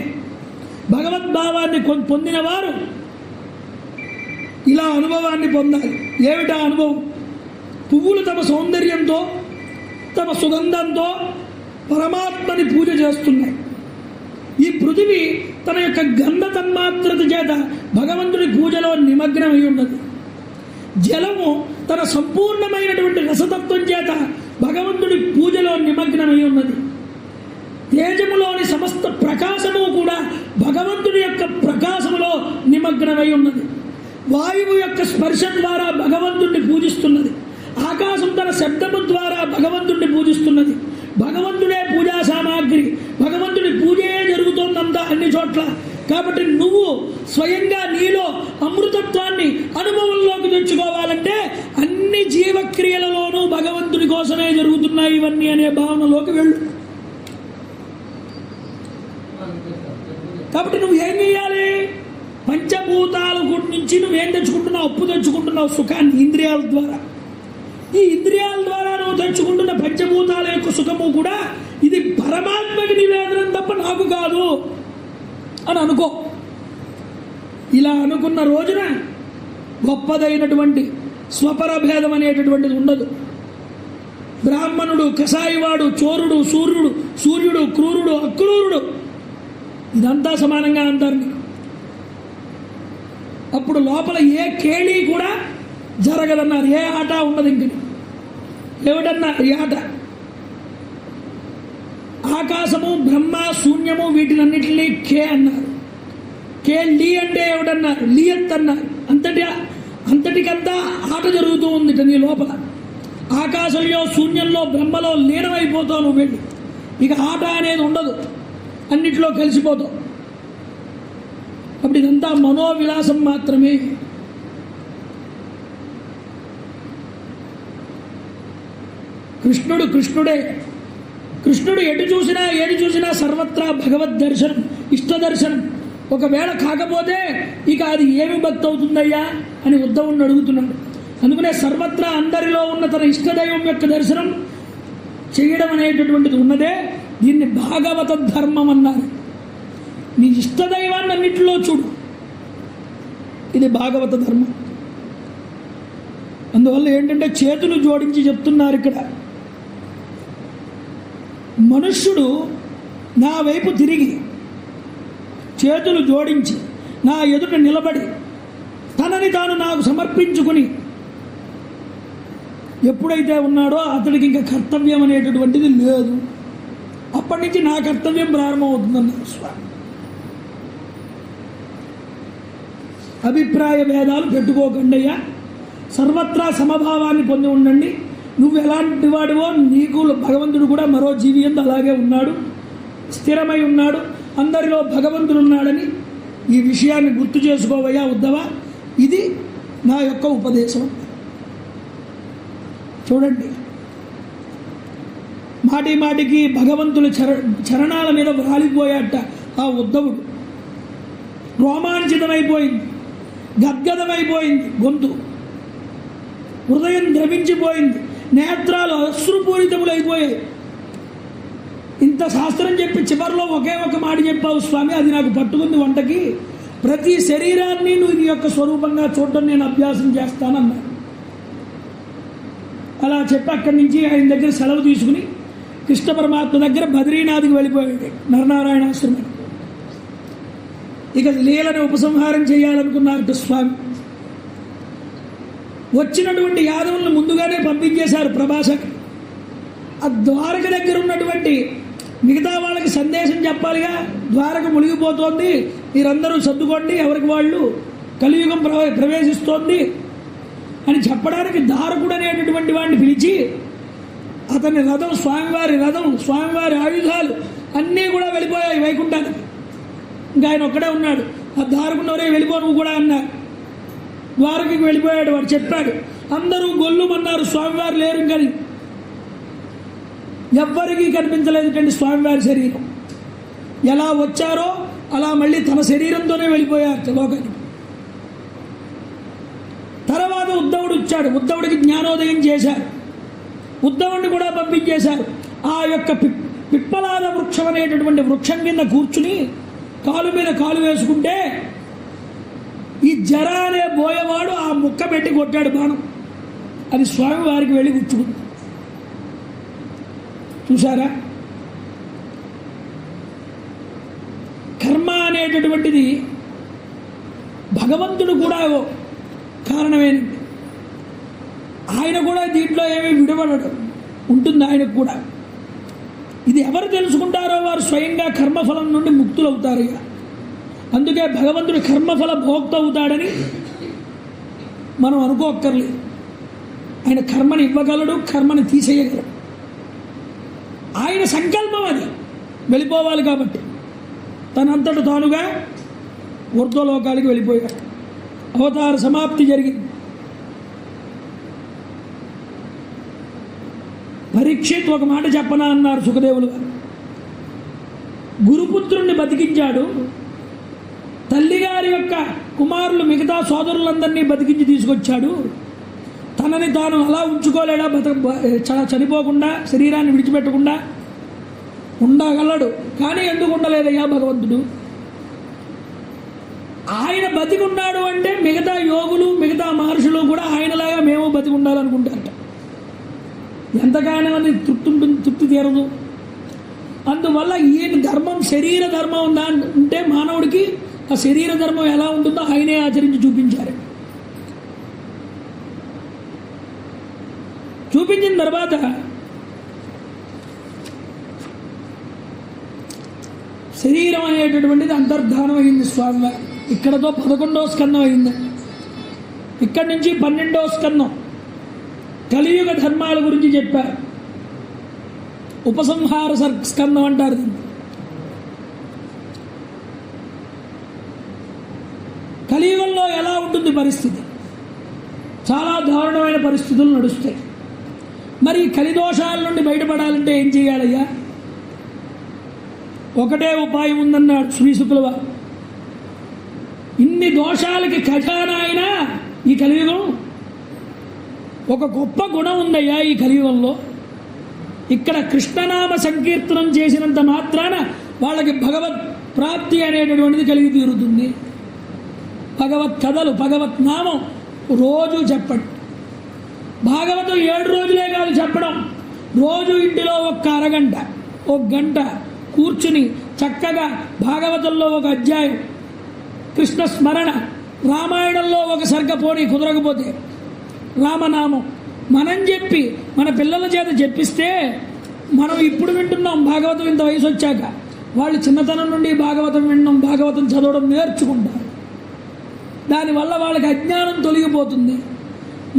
భగవద్భావాన్ని పొందిన వారు ఇలా అనుభవాన్ని పొందాలి. ఏమిటా అనుభవం? పువ్వులు తమ సౌందర్యంతో, తమ సుగంధంతో పరమాత్మని పూజ చేస్తున్నాయి. ఈ పృథివీ తన యొక్క గంధ తన్మాత్రత చేత భగవంతుడి పూజలో నిమగ్నమై ఉన్నది. జలము తన సంపూర్ణమైనటువంటి రసతత్వం చేత భగవంతుడి పూజలో నిమగ్నమై ఉన్నది. తేజములోని సమస్త ప్రకాశము కూడా భగవంతుడి యొక్క ప్రకాశములో నిమగ్నమై ఉన్నది. వాయువు యొక్క స్పర్శ ద్వారా భగవంతుడిని పూజిస్తున్నది. ఆకాశం తన శబ్దము ద్వారా భగవంతుడిని పూజిస్తున్నది. భగవంతుడే పూజా సామాగ్రి, భగవంతుడి పూజే జరుగుతోందంతా అన్ని చోట్ల. కాబట్టి నువ్వు స్వయంగా నీలో అమృతత్వాన్ని అనుభవంలోకి తెచ్చుకోవాలంటే అన్ని జీవక్రియలలోనూ భగవంతుడి కోసమే జరుగుతున్నాయి ఇవన్నీ అనే భావనలోకి వెళ్ళు. కాబట్టి నువ్వు ఏం చేయాలి? పంచభూతాల నుంచి నువ్వేం తెచ్చుకుంటున్నావు? అప్పు తెచ్చుకుంటున్నావు, సుఖాన్ని ఇంద్రియాల ద్వారా. ఈ ఇంద్రియాల ద్వారా నువ్వు తెచ్చుకుంటున్న పంచభూతాల యొక్క సుఖము కూడా ఇది పరమాత్మకి నివేదనం తప్ప నాకు కాదు అని అనుకో. ఇలా అనుకున్న రోజున గొప్పదైనటువంటి స్వపర భేదం అనేటటువంటిది ఉండదు. బ్రాహ్మణుడు, కషాయివాడు, చోరుడు, సూర్యుడు, క్రూరుడు, అక్రూరుడు, ఇదంతా సమానంగా అంటారు. అప్పుడు లోపల ఏ కేళీ కూడా జరగదన్నారు, ఏ ఆట ఉండదు. ఇంక ఏమిటన్నారు ఈ ఆట? ఆకాశము, బ్రహ్మ, శూన్యము వీటినన్నిటినీ కే అన్నారు. కే లీ అంటే ఏమిటన్నారు? లియత్ అన్నారు. అంతటికంతా ఆట జరుగుతూ ఉంది నీ లోపల. ఆకాశంలో, శూన్యంలో, బ్రహ్మలో లీనమైపోతావు నువ్వు వెళ్ళి. ఇక ఆట అనేది ఉండదు, అన్నిట్లో కలిసిపోతావు. అప్పుడు ఇదంతా మనోవిలాసం మాత్రమే. కృష్ణుడు కృష్ణుడే. కృష్ణుడు ఏడు చూసినా సర్వత్రా భగవద్ దర్శనం, ఇష్ట దర్శనం. ఒకవేళ కాకపోతే ఇక అది ఏమి భక్తి అవుతుందయ్యా అని ఉద్ధవుణ్ణి అడుగుతున్నాడు. అందుకనే సర్వత్రా అందరిలో ఉన్న తన ఇష్టదైవం యొక్క దర్శనం చేయడం అనేటటువంటిది ఉన్నదే, దీన్ని భాగవత ధర్మం అన్నారు. నీ ఇష్టదైవాన్ని అన్నింటిలో చూడు, ఇది భాగవత ధర్మం. అందువల్ల ఏంటంటే చేతులు జోడించి చెప్తున్నారు ఇక్కడ, మనుష్యుడు నా వైపు తిరిగి చేతులు జోడించి నా ఎదుట నిలబడి తనని తాను నాకు సమర్పించుకుని ఎప్పుడైతే ఉన్నాడో అతడికి ఇంకా కర్తవ్యం అనేటటువంటిది లేదు. అప్పటి నుంచి నా కర్తవ్యం ప్రారంభమవుతుందన్నారు స్వామి. అభిప్రాయ భేదాలు పెట్టుకోకండి అయ్యా, సర్వత్రా సమభావాన్ని పొంది ఉండండి. నువ్వు ఎలాంటి వాడివో నీకు భగవంతుడు కూడా మరో జీవి యందు అలాగే ఉన్నాడు, స్థిరమై ఉన్నాడు, అందరిలో భగవంతుడు ఉన్నాడని ఈ విషయాన్ని గుర్తు చేసుకోవయ్యా ఉద్ధవ. ఇది నా యొక్క ఉపదేశం. చూడండి, మాటి మాటికి భగవంతుల చరణాల మీద వ్రాలిపోయాట ఆ ఉద్ధవుడు. రోమాంచితమైపోయింది, గద్గదమైపోయింది గొంతు, హృదయం ద్రవించిపోయింది, నేత్రాలు అశ్రుపూరితములైపోయాయి. ఇంత శాస్త్రం చెప్పి చివరిలో ఒకే ఒక మాట చెప్పావు స్వామి, అది నాకు పట్టుకుంది వంటకి. ప్రతి శరీరాన్ని నువ్వు నీ యొక్క స్వరూపంగా చూడటం నేను అభ్యాసం చేస్తానన్నాడు. అలా చెప్పి అక్కడి నుంచి ఆయన దగ్గర సెలవు తీసుకుని కృష్ణ పరమాత్మ దగ్గర బద్రీనాథ్కి వెళ్ళిపోయాడు, నరనారాయణాశ్రమం. ఇక లీలను ఉపసంహారం చేయాలనుకున్నారు స్వామి. వచ్చినటువంటి యాదవులను ముందుగానే పంపించేశారు ప్రభాసకి. ఆ ద్వారక దగ్గర ఉన్నటువంటి మిగతా వాళ్ళకి సందేశం చెప్పాలిగా, ద్వారక మునిగిపోతోంది, మీరందరూ సర్దుకోండి, ఎవరికి వాళ్ళు కలియుగం ప్రవేశిస్తోంది అని చెప్పడానికి దారకుడు అనేటటువంటి వాడిని పిలిచి అతని రథం, స్వామివారి ఆయుధాలు అన్నీ కూడా వెళ్ళిపోయాయి వైకుంఠానికి. ఇంకా ఆయన ఒక్కడే ఉన్నాడు. ఆ దారకున్నవరే వెళ్ళిపో నువ్వు కూడా అన్నారు. ద్వారకకి వెళ్ళిపోయాడు. వాడు చెప్పాడు, అందరూ గొల్లుమన్నారు, స్వామివారు లేరు. కానీ ఎవ్వరికీ కనిపించలేదుటండి స్వామివారి శరీరం. ఎలా వచ్చారో అలా మళ్ళీ తన శరీరంతోనే వెళ్ళిపోయారు లోకానికి. తర్వాత ఉద్ధవుడు వచ్చాడు. ఉద్ధవుడికి జ్ఞానోదయం చేశారు. ఉద్ధవుడిని కూడా పంపించేశారు. ఆ యొక్క పిప్పలాద వృక్షం అనేటటువంటి వృక్షం కింద కూర్చుని కాలు మీద కాలు వేసుకుంటే ఈ జర అనే బోయవాడు ఆ ముక్క పెట్టి కొట్టాడు బాణం. అది స్వామివారికి వెళ్ళి గుచ్చుకుంది. చూసారా, కర్మ అనేటటువంటిది భగవంతుడు కూడా కారణమేనండి. ఆయన కూడా దీంట్లో ఏమీ విడవడడు, ఉంటుంది ఆయనకు కూడా. ఇది ఎవరు తెలుసుకుంటారో వారు స్వయంగా కర్మఫలం నుండి ముక్తులవుతారు. అందుకే భగవంతుడు కర్మఫల భోక్త అవుతాడని మనం అనుకోక్కర్లేదు. ఆయన కర్మని ఇవ్వగలడు, కర్మని తీసేయగలడు. ఆయన సంకల్పం అది వెళ్ళిపోవాలి కాబట్టి తనంతట తానుగా ఊర్ధ్వలోకాలకి వెళ్ళిపోయాడు. అవతార సమాప్తి జరిగింది. పరీక్షిత్ ఒక మాట చెప్పనా అన్నారు సుఖదేవులు గారు. గురుపుత్రుణ్ణి బతికించాడు, తల్లిగారి యొక్క కుమారులు మిగతా సోదరులందరినీ బతికించి తీసుకొచ్చాడు. తనని తాను అలా ఉంచుకోలేడా, చనిపోకుండా శరీరాన్ని విడిచిపెట్టకుండా ఉండగలడు. కానీ ఎందుకు ఉండలేదయ్యా భగవంతుడు? ఆయన బతికి ఉన్నాడు అంటే మిగతా యోగులు, మిగతా మహర్షులు కూడా ఆయనలాగా మేము బతికి ఉండాలనుకుంటారట. ఎంతగానో అది తృప్తి తీరదు. అందువల్ల ఈయన ధర్మం, శరీర ధర్మం ఉందా అంటే మానవుడికి ఆ శరీర ధర్మం ఎలా ఉంటుందో ఆయనే ఆచరించి చూపించారు. చూపించిన తర్వాత శరీరం అనేటటువంటిది అంతర్ధానం అయింది స్వామివారి. ఇక్కడతో 11వ స్కందం అయింది. ఇక్కడి నుంచి 12వ స్కందం కలియుగ ధర్మాల గురించి చెప్పారు. ఉపసంహార స్కందం అంటారు దీన్ని. కలియుగంలో ఎలా ఉంటుంది పరిస్థితి? చాలా దారుణమైన పరిస్థితులు నడుస్తాయి. మరి కలిదోషాల నుండి బయటపడాలంటే ఏం చేయాలయ్యా? ఒకటే ఉపాయం ఉందన్నాడు శ్రీశుకుల వారు. ఇన్ని దోషాలకి ఖజానా అయినా ఈ కలియుగం ఒక గొప్ప గుణం ఉందయ్యా ఈ కలియుగంలో. ఇక్కడ కృష్ణనామ సంకీర్తనం చేసినంత మాత్రాన వాళ్ళకి భగవత్ ప్రాప్తి అనేటటువంటిది కలిగి తీరుతుంది. భగవత్ కథలు, భగవత్ నామం రోజు చెప్పండి. భాగవతం 7 రోజులే కాదు చెప్పడం, రోజు ఇంటిలో ఒక్క అరగంట, ఒక గంట కూర్చుని చక్కగా భాగవతంలో ఒక అధ్యాయం, కృష్ణ స్మరణ, రామాయణంలో ఒక సర్గ పోనీ కుదరకపోతే రామనామం మనం చెప్పి మన పిల్లల చేత చెప్పిస్తే, మనం ఇప్పుడు వింటున్నాం భాగవతం ఇంత వయసు వచ్చాక, వాళ్ళు చిన్నతనం నుండి భాగవతం వినడం, భాగవతం చదవడం నేర్చుకుంటారు. దానివల్ల వాళ్ళకి అజ్ఞానం తొలగిపోతుంది.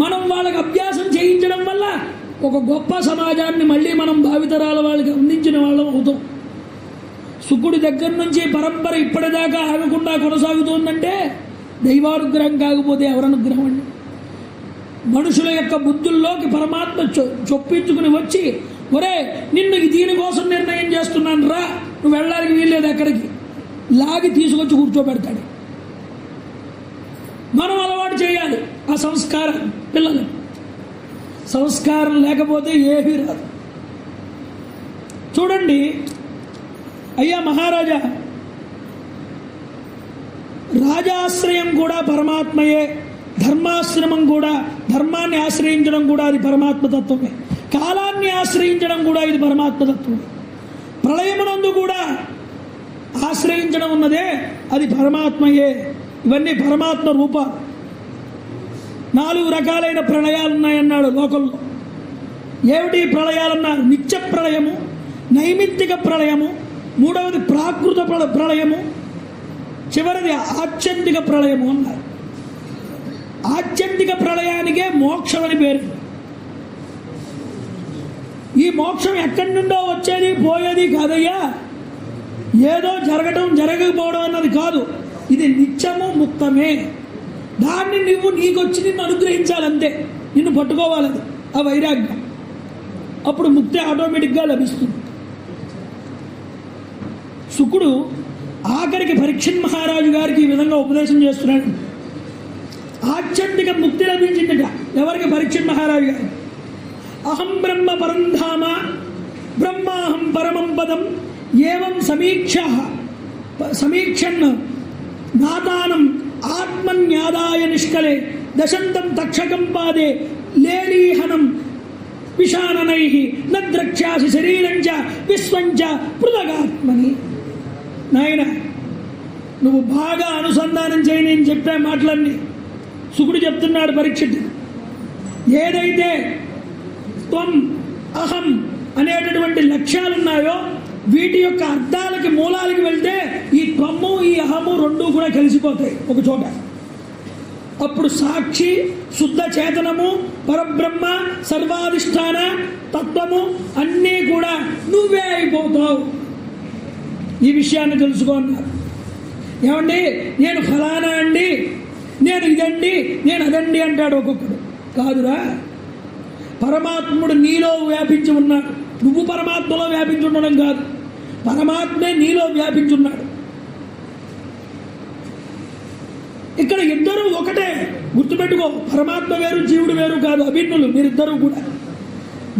మనం వాళ్ళకి అభ్యాసం చేయించడం వల్ల ఒక గొప్ప సమాజాన్ని మళ్ళీ మనం భావితరాల వాళ్ళకి అందించిన వాళ్ళం అవుతాం. శుకుడి దగ్గర నుంచి పరంపర ఇప్పటిదాకా ఆగకుండా కొనసాగుతుందంటే దైవానుగ్రహం కాకపోతే ఎవరనుగ్రహం అండి? మనుషుల యొక్క బుద్ధుల్లోకి పరమాత్మ చొప్పించుకుని వచ్చి, ఒరే నిన్ను దీనికోసం నిర్ణయం చేస్తున్నాను రా, నువ్వు వెళ్ళడానికి వీల్లేదు ఎక్కడికి, లాగి తీసుకొచ్చి కూర్చోబెడతాడు. మనం అలవాటు చేయాలి ఆ సంస్కారం పిల్లలు. సంస్కారం లేకపోతే ఏమీ రాదు. చూడండి అయ్యా మహారాజా, రాజాశ్రయం కూడా పరమాత్మయే, ధర్మాశ్రమం కూడా, ధర్మాన్ని ఆశ్రయించడం కూడా అది పరమాత్మతత్వమే, కాలాన్ని ఆశ్రయించడం కూడా ఇది పరమాత్మతత్వమే, ప్రళయమునందు కూడా ఆశ్రయించడం ఉన్నదే అది పరమాత్మయే. ఇవన్నీ పరమాత్మ రూపాలు. 4 రకాలైన ప్రళయాలు ఉన్నాయన్నాడు లోకంలో. ఏమిటి ప్రళయాలన్నారు? నిత్య ప్రళయము, నైమిత్తిక ప్రళయము, మూడవది ప్రాకృత ప్రళయము, చివరిది ఆత్యంతిక ప్రళయము అన్నారు. ఆత్యంతిక ప్రళయానికే మోక్షం అని పేరు. ఈ మోక్షం ఎక్కడి నుండో వచ్చేది పోయేది కాదయ్యా, ఏదో జరగటం జరగకపోవడం అన్నది కాదు. ఇది నిత్యము ముక్తమే. దాన్ని నువ్వు నీకొచ్చి నిన్ను అనుగ్రహించాలంతే, నిన్ను పట్టుకోవాలది ఆ వైరాగ్యం. అప్పుడు ముక్తి ఆటోమేటిక్గా లభిస్తుంది. శుకుడు ఆఖరికి పరీక్షణ్ మహారాజు గారికి ఈ విధంగా ఉపదేశం చేస్తున్నాడు. ఆత్యంతిక ముక్తి లభించిందట ఎవరికి? పరీక్షణ్ మహారాజు గారు. అహం బ్రహ్మ పరంధామ బ్రహ్మాహం పరమం పదం ఏవం సమీక్షన్ నాదానం ఆత్మన్యాదాయ నిష్కలే దశంతం తక్షకం పాదే లేలీహనం విషాననై నద్రక్షాసి శరీరంచ విశ్వంచ పృథగాత్మని. నాయన నువ్వు బాగా అనుసంధానం చేయి నేను చెప్పే మాటలన్నీ. శుకుడు చెప్తున్నాడు పరీక్షిత్, ఏదైతే త్వం అహం అనేటటువంటి లక్ష్యాలున్నాయో వీటి యొక్క అర్థాలకి మూలాలకి వెళ్తే ఈ త్వము ఈ అహము రెండూ కూడా కలిసిపోతాయి ఒక చోట. అప్పుడు సాక్షి, శుద్ధ చేతనము, పరబ్రహ్మ, సర్వాధిష్టాన తత్వము అన్నీ కూడా నువ్వే అయిపోతావు. ఈ విషయాన్ని తెలుసుకోన్నారు. ఏమండి నేను ఫలానా అండి, నేను ఇదండి, నేను అదండి అంటాడు ఒక్కొక్కడు. కాదురా, పరమాత్ముడు నీలో వ్యాపించి ఉన్నాడు. నువ్వు పరమాత్మలో వ్యాపించి ఉండడం కాదు, పరమాత్మే నీలో వ్యాపించున్నాడు. ఇక్కడ ఇద్దరు ఒకటే, గుర్తుపెట్టుకో. పరమాత్మ వేరు, జీవుడు వేరు కాదు, అభిన్నులు మీరిద్దరూ కూడా.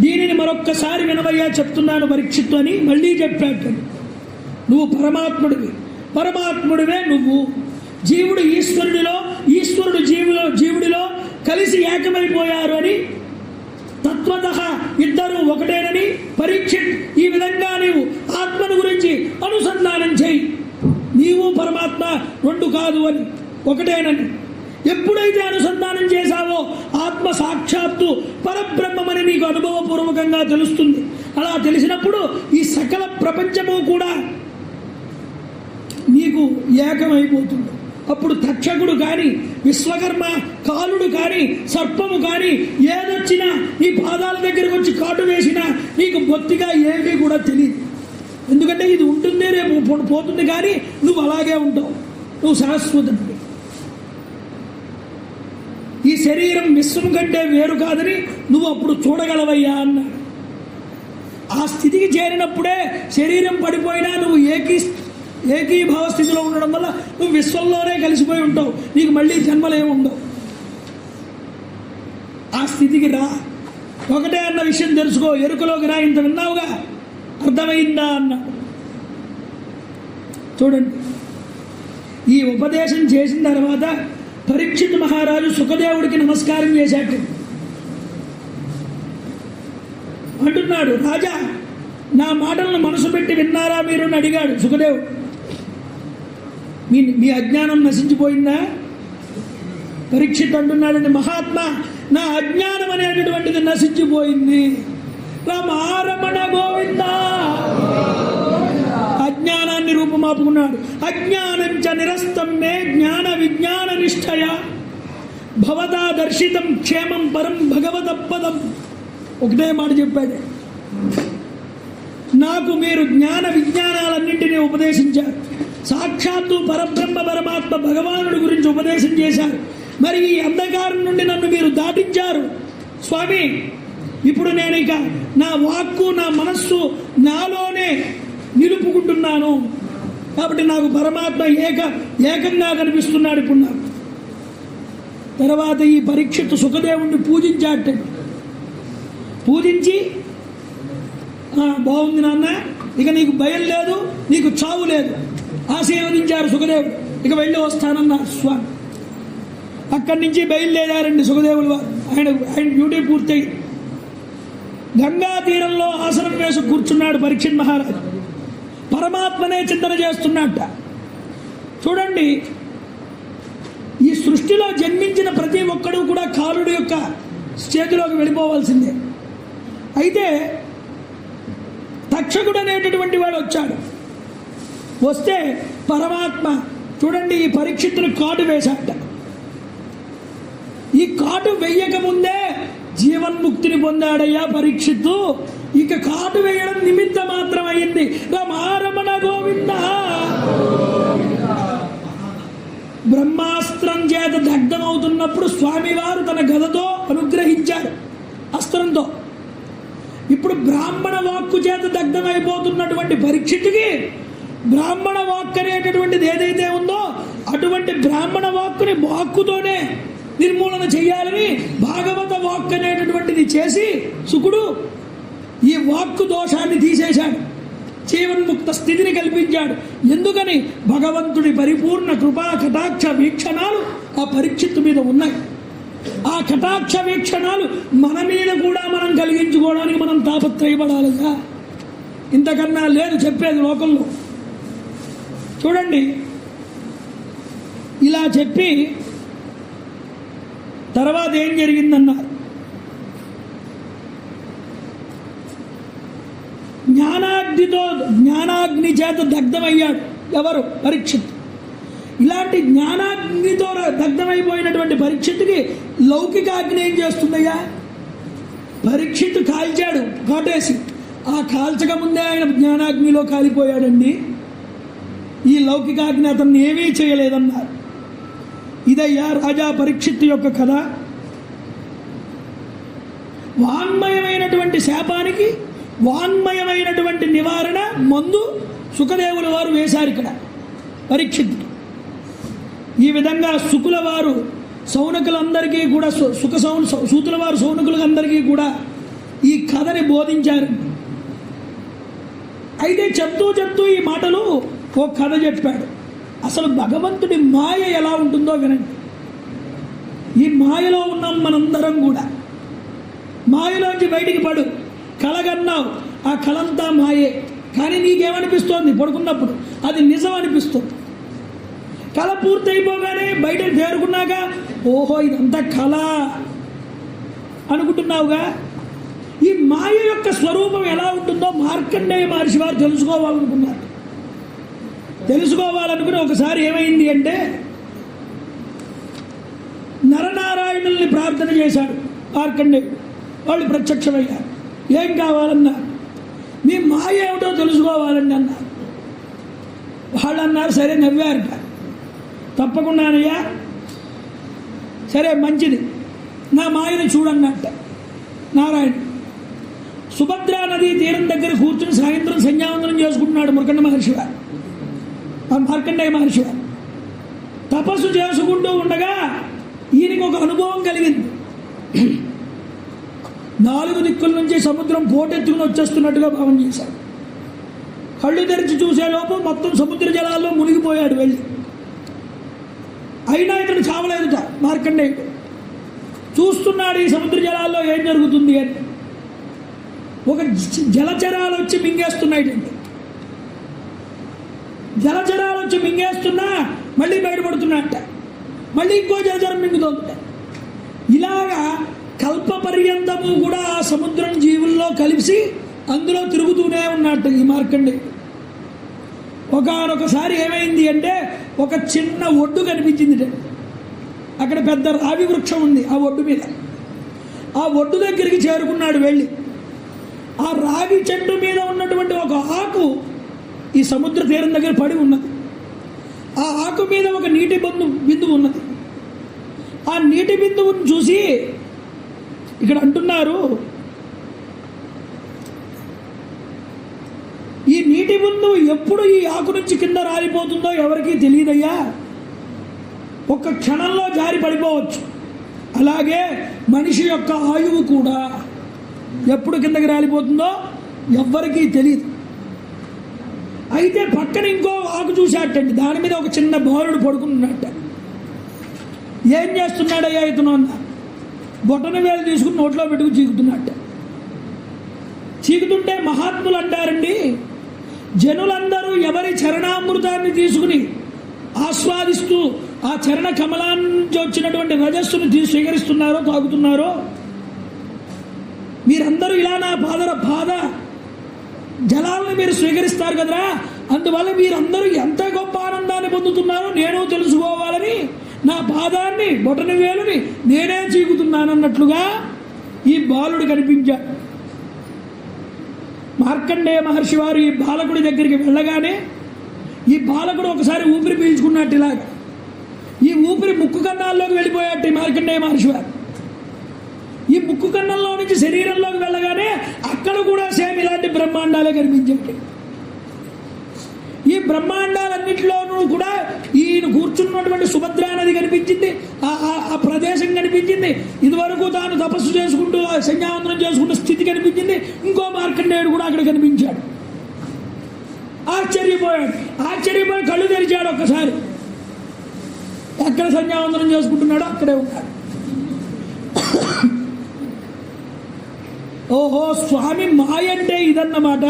దీనిని మరొక్కసారి వినవయ్యా చెప్తున్నాను పరీక్షిత్తు అని మళ్ళీ చెప్పాడు. నువ్వు పరమాత్ముడివి, పరమాత్ముడివే నువ్వు. జీవుడు ఈశ్వరుడిలో, ఈశ్వరుడు జీవుడిలో కలిసి ఏకమైపోయారు అని తత్వతః ఇద్దరు ఒకటేనని పరీక్షిత్ ఈ విధంగా నీవు ఆత్మను గురించి అనుసంధానం చేయి. నీవు పరమాత్మ రెండు కాదు అని, ఒకటేనని ఎప్పుడైతే అనుసంధానం చేశావో ఆత్మ సాక్షాత్తు పరబ్రహ్మమని నీకు అనుభవపూర్వకంగా తెలుస్తుంది. అలా తెలిసినప్పుడు ఈ సకల ప్రపంచము కూడా నీకు ఏకమైపోతుంది. అప్పుడు తక్షకుడు కానీ, విశ్వకర్మ కాలుడు కానీ, సర్పము కానీ ఏదొచ్చినా నీ పాదాల దగ్గరకు వచ్చి కాటు వేసినా నీకు బొత్తిగా ఏమీ కూడా తెలియదు. ఎందుకంటే ఇది ఉంటుంది, రేపు పోతుంది, కానీ నువ్వు అలాగే ఉంటావు, నువ్వు శాశ్వతుడివి. ఈ శరీరం విశ్వం కంటే వేరు కాదని నువ్వు అప్పుడు చూడగలవయ్యా అన్నాడు. ఆ స్థితికి చేరినప్పుడే శరీరం పడిపోయినా నువ్వు ఏకీభావ స్థితిలో ఉండడం వల్ల నువ్వు విశ్వంలోనే కలిసిపోయి ఉంటావు, నీకు మళ్ళీ జన్మలేమి ఉండవు. ఆ స్థితికి రా, ఒకటే అన్న విషయం తెలుసుకో, ఎరుకలోకి రా, ఇంత విన్నావుగా, అర్థమైందా అన్నాడు. చూడండి, ఈ ఉపదేశం చేసిన తర్వాత పరీక్షిత్ మహారాజు సుఖదేవుడికి నమస్కారం చేశాడు. అంటున్నాడు, రాజా నా మాటలను మనసు పెట్టి విన్నారా మీరు అని అడిగాడు సుఖదేవుడు. మీ అజ్ఞానం నశించిపోయిందా? పరీక్షిత్ అంటున్నాడండి, మహాత్మా నా అజ్ఞానం అనేటటువంటిది నశించిపోయింది. రమారమణ గోవింద. అజ్ఞానాన్ని రూపమాపుకున్నాడు. అజ్ఞానంచ నిరస్తం మే జ్ఞాన విజ్ఞాన నిష్ఠయ భవతా దర్శితం క్షేమం పరం భగవత పదం. ఒకటే మాట చెప్పాడు, నాకు మీరు జ్ఞాన విజ్ఞానాలన్నింటినీ ఉపదేశించారు, సాక్షాత్తు పరబ్రహ్మ పరమాత్మ భగవానుడి గురించి ఉపదేశం చేశారు, మరి ఈ అంధకారం నుండి నన్ను మీరు దాటించారు స్వామి. ఇప్పుడు నేను ఇక నా వాక్కు నా మనస్సు నాలోనే నిలుపుకుంటున్నాను, కాబట్టి నాకు పరమాత్మ ఏకంగా కనిపిస్తున్నాడు ఇప్పుడు నాకు. తర్వాత ఈ పరీక్షిత్తు సుఖదేవుణ్ణి పూజించాట. పూజించి బాగుంది నాన్న, ఇక నీకు భయం లేదు, నీకు చావు లేదు ఆశీర్వదించారు సుఖదేవుడు. ఇక వెళ్ళి వస్తానన్నారు స్వామి. అక్కడి నుంచి బయలుదేరారండి సుఖదేవులు వారు. ఆయన డ్యూటీ పూర్తయి గంగా తీరంలో ఆసనం వేసి కూర్చున్నాడు పరీక్షిత్ మహారాజు. పరమాత్మనే చింతన చేస్తున్నట్ట. చూడండి, ఈ సృష్టిలో జన్మించిన ప్రతి ఒక్కడు కూడా కాలుడి యొక్క చేతిలోకి వెళ్ళిపోవాల్సిందే. అయితే తక్షకుడు అనేటటువంటి వాడు వచ్చాడు. వస్తే పరమాత్మ చూడండి ఈ పరీక్షిత్తులు కాటు వేశాట. ఈ కాటు వెయ్యకముందే జీవన్ముక్తిని పొందాడయ్యా పరీక్షిత్తు. ఇక కాటు వేయడం నిమిత్త మాత్రం అయింది. రమారమణ గోవింద. బ్రహ్మాస్త్రం చేత దగ్ధమవుతున్నప్పుడు స్వామివారు తన గదతో అనుగ్రహించారు, అస్త్రంతో. ఇప్పుడు బ్రాహ్మణ వాక్కు చేత దగ్ధమైపోతున్నటువంటి పరీక్షిత్తుకి బ్రాహ్మణ వాక్కు అనేటటువంటిది ఏదైతే ఉందో అటువంటి బ్రాహ్మణ వాక్కుని వాక్కుతోనే నిర్మూలన చేయాలని భాగవత వాక్కు అనేటటువంటిది చేసి శుకుడు ఈ వాక్కు దోషాన్ని తీసేశాడు, జీవన్ముక్త స్థితిని కల్పించాడు. ఎందుకని? భగవంతుడి పరిపూర్ణ కృపా కటాక్ష వీక్షణాలు ఆ పరీక్షిత్తు మీద ఉన్నాయి. ఆ కటాక్ష వీక్షణాలు మన మీద కూడా మనం కలిగించుకోవడానికి మనం తాపత్రయపడాలిగా. ఇంతకన్నా లేదు చెప్పేది లోకంలో. చూడండి, ఇలా చెప్పి తర్వాత ఏం జరిగిందన్నారు. జ్ఞానాగ్ని చేత దగ్ధమయ్యాడు. ఎవరు? పరీక్షిత్. ఇలాంటి జ్ఞానాగ్నితో దగ్ధమైపోయినటువంటి పరీక్షిత్తుకి లౌకిక అగ్ని ఏం చేస్తుందయ్యా? పరీక్షిత్తు కాల్చాడు కాటేసి, ఆ కాల్చక ముందే ఆయన జ్ఞానాగ్నిలో కాలిపోయాడండి. ఈ లౌకికాగ్ని అతన్ని ఏమీ చేయలేదన్నారు. ఇదయ్యా రాజా పరీక్షిత్తు యొక్క కథ. వాన్మయమైనటువంటి శాపానికి వాన్మయమైనటువంటి నివారణ మందు సుఖదేవుల వారు వేశారు ఇక్కడ పరీక్షిత్తుకి. ఈ విధంగా శుకుల వారు సౌనకులందరికీ కూడా సూతుల వారు సౌనకులందరికీ కూడా ఈ కథని బోధించారు. అయితే చెప్తూ ఈ మాటలు ఓ కథ చెప్పాడు. అసలు భగవంతుడి మాయ ఎలా ఉంటుందో వినండి. ఈ మాయలో ఉన్నాం మనందరం కూడా. మాయలోంచి బయటికి పడు. కలగన్నావు, ఆ కలంతా మాయే. కానీ నీకేమనిపిస్తోంది? పడుకున్నప్పుడు అది నిజం అనిపిస్తుంది. కళ పూర్తయిపోగానే బయటకు చేరుకున్నాక ఓహో ఇదంతా కళ అనుకుంటున్నావుగా. ఈ మాయ యొక్క స్వరూపం ఎలా ఉంటుందో మార్కండేయ మహర్షి వారు తెలుసుకోవాలనుకున్నారు. తెలుసుకోవాలనుకుని ఒకసారి ఏమైంది అంటే నరనారాయణుల్ని ప్రార్థన చేశాడు మార్కండేయుడు. వాళ్ళు ప్రత్యక్షమయ్యారు. ఏం కావాలన్నా మీ మాయ ఏమిటో తెలుసుకోవాలండి అన్నారు. వాళ్ళు అన్నారు సరే, నవ్వారట. తప్పకుండానయ్యా, సరే మంచిది, నా మాయని చూడన్నట్ట. నారాయణ సుభద్రా నదీ తీరం దగ్గర కూర్చుని సాయంత్రం సంధ్యావందనం చేసుకుంటున్నాడు మార్కండేయ మహర్షి వారు. తపస్సు చేసుకుంటూ ఉండగా ఈయనకి ఒక అనుభవం కలిగింది. 4 దిక్కుల నుంచి సముద్రం పోటెత్తుకుని వచ్చేస్తున్నట్టుగా భావన చేశాడు. కళ్ళు తెరిచి చూసేలోపు మొత్తం సముద్ర జలాల్లో మునిగిపోయాడు వెళ్ళి. అయినా ఇతను చావలేదుట మార్కండేయుడు. చూస్తున్నాడు ఈ సముద్ర జలాల్లో ఏం జరుగుతుంది అని. ఒక జలచరాలు వచ్చి మింగేస్తున్నాయండి. జలచరాలు వచ్చి మింగేస్తున్నా మళ్ళీ బయటపడుతున్నట్ట. మళ్ళీ ఇంకో జలచరం మింగుతోందట. ఇలాగా కల్ప పర్యంతము కూడా ఆ సముద్రం జీవుల్లో కలిసి అందులో తిరుగుతూనే ఉన్నట్టు ఈ మార్కండేయుడు. ఒకసారి ఏమైంది అంటే ఒక చిన్న ఒడ్డు కనిపించింది. అక్కడ పెద్ద రావి వృక్షం ఉంది. ఆ ఒడ్డు మీద, ఆ ఒడ్డు దగ్గరికి చేరుకున్నాడు వెళ్ళి. ఆ రావి చెట్టు మీద ఉన్నటువంటి ఒక ఆకు ఈ సముద్ర తీరం దగ్గర పడి ఉన్నది. ఆ ఆకు మీద ఒక నీటి బిందువు ఉన్నది. ఆ నీటి బిందువును చూసి ఇక్కడ అంటున్నారు, ఈ నీటి బిందువు ఎప్పుడు ఈ ఆకు నుంచి కింద రాలిపోతుందో ఎవరికీ తెలియదయ్యా. ఒక్క క్షణంలో జారి పడిపోవచ్చు. అలాగే మనిషి యొక్క ఆయువు కూడా ఎప్పుడు కిందకి రాలిపోతుందో ఎవ్వరికీ తెలియదు. అయితే పక్కన ఇంకో ఆకు చూశాటండి. దాని మీద ఒక చిన్న బాలుడు పడుకున్నట్ట. ఏం చేస్తున్నాడయ్యా ఇతను అన్న. బొటన వేలు తీసుకుని నోట్లో పెట్టుకు చీకుతున్నట్ట. చీకుతుంటే మహాత్ములు అంటారండి, జనులందరూ ఎవరి చరణామృతాన్ని తీసుకుని ఆస్వాదిస్తూ ఆ చరణ కమలాన్ని వచ్చినటువంటి రజస్సును స్వీకరిస్తున్నారో తాగుతున్నారో, మీరందరూ ఇలా నా పాద జలాలను మీరు స్వీకరిస్తారు కదరా, అందువల్ల మీరందరూ ఎంత గొప్ప ఆనందాన్ని పొందుతున్నారో నేను తెలుసుకోవాలని నా పాదాన్ని బొటన వేలుని నేనే చీకుతున్నానన్నట్లుగా ఈ బాలుడు కనిపించాడు. మార్కండేయ మహర్షి వారు ఈ బాలకుడి దగ్గరికి వెళ్ళగానే ఈ బాలకుడు ఒకసారి ఊపిరి పీల్చుకున్నట్టు ఇలాగా ఈ ఊపిరి ముక్కు కన్నాల్లోకి వెళ్ళిపోయాడు మార్కండేయ మహర్షి వారు. ఈ ముక్కు కన్నంలో నుంచి శరీరంలోకి వెళ్ళగానే అక్కడ కూడా సేమ్ ఇలాంటి బ్రహ్మాండాలే కనిపించాయి. ఈ బ్రహ్మాండాలన్నింటిలోనూ కూడా ఈయన కూర్చున్నటువంటి సుభద్రా నది కనిపించింది. ఆ ప్రదేశం కనిపించింది. ఇదివరకు తాను తపస్సు చేసుకుంటూ సంధ్యావందనం చేసుకుంటూ స్థితి కనిపించింది. ఇంకో మార్కండేయుడు కూడా అక్కడ కనిపించాడు. ఆశ్చర్యపోయి కళ్ళు తెరిచాడు. ఒక్కసారి ఎక్కడ సంధ్యావందనం చేసుకుంటున్నాడో అక్కడే ఉన్నాడు. ఓహో, స్వామి మాయ అంటే ఇదన్నమాట.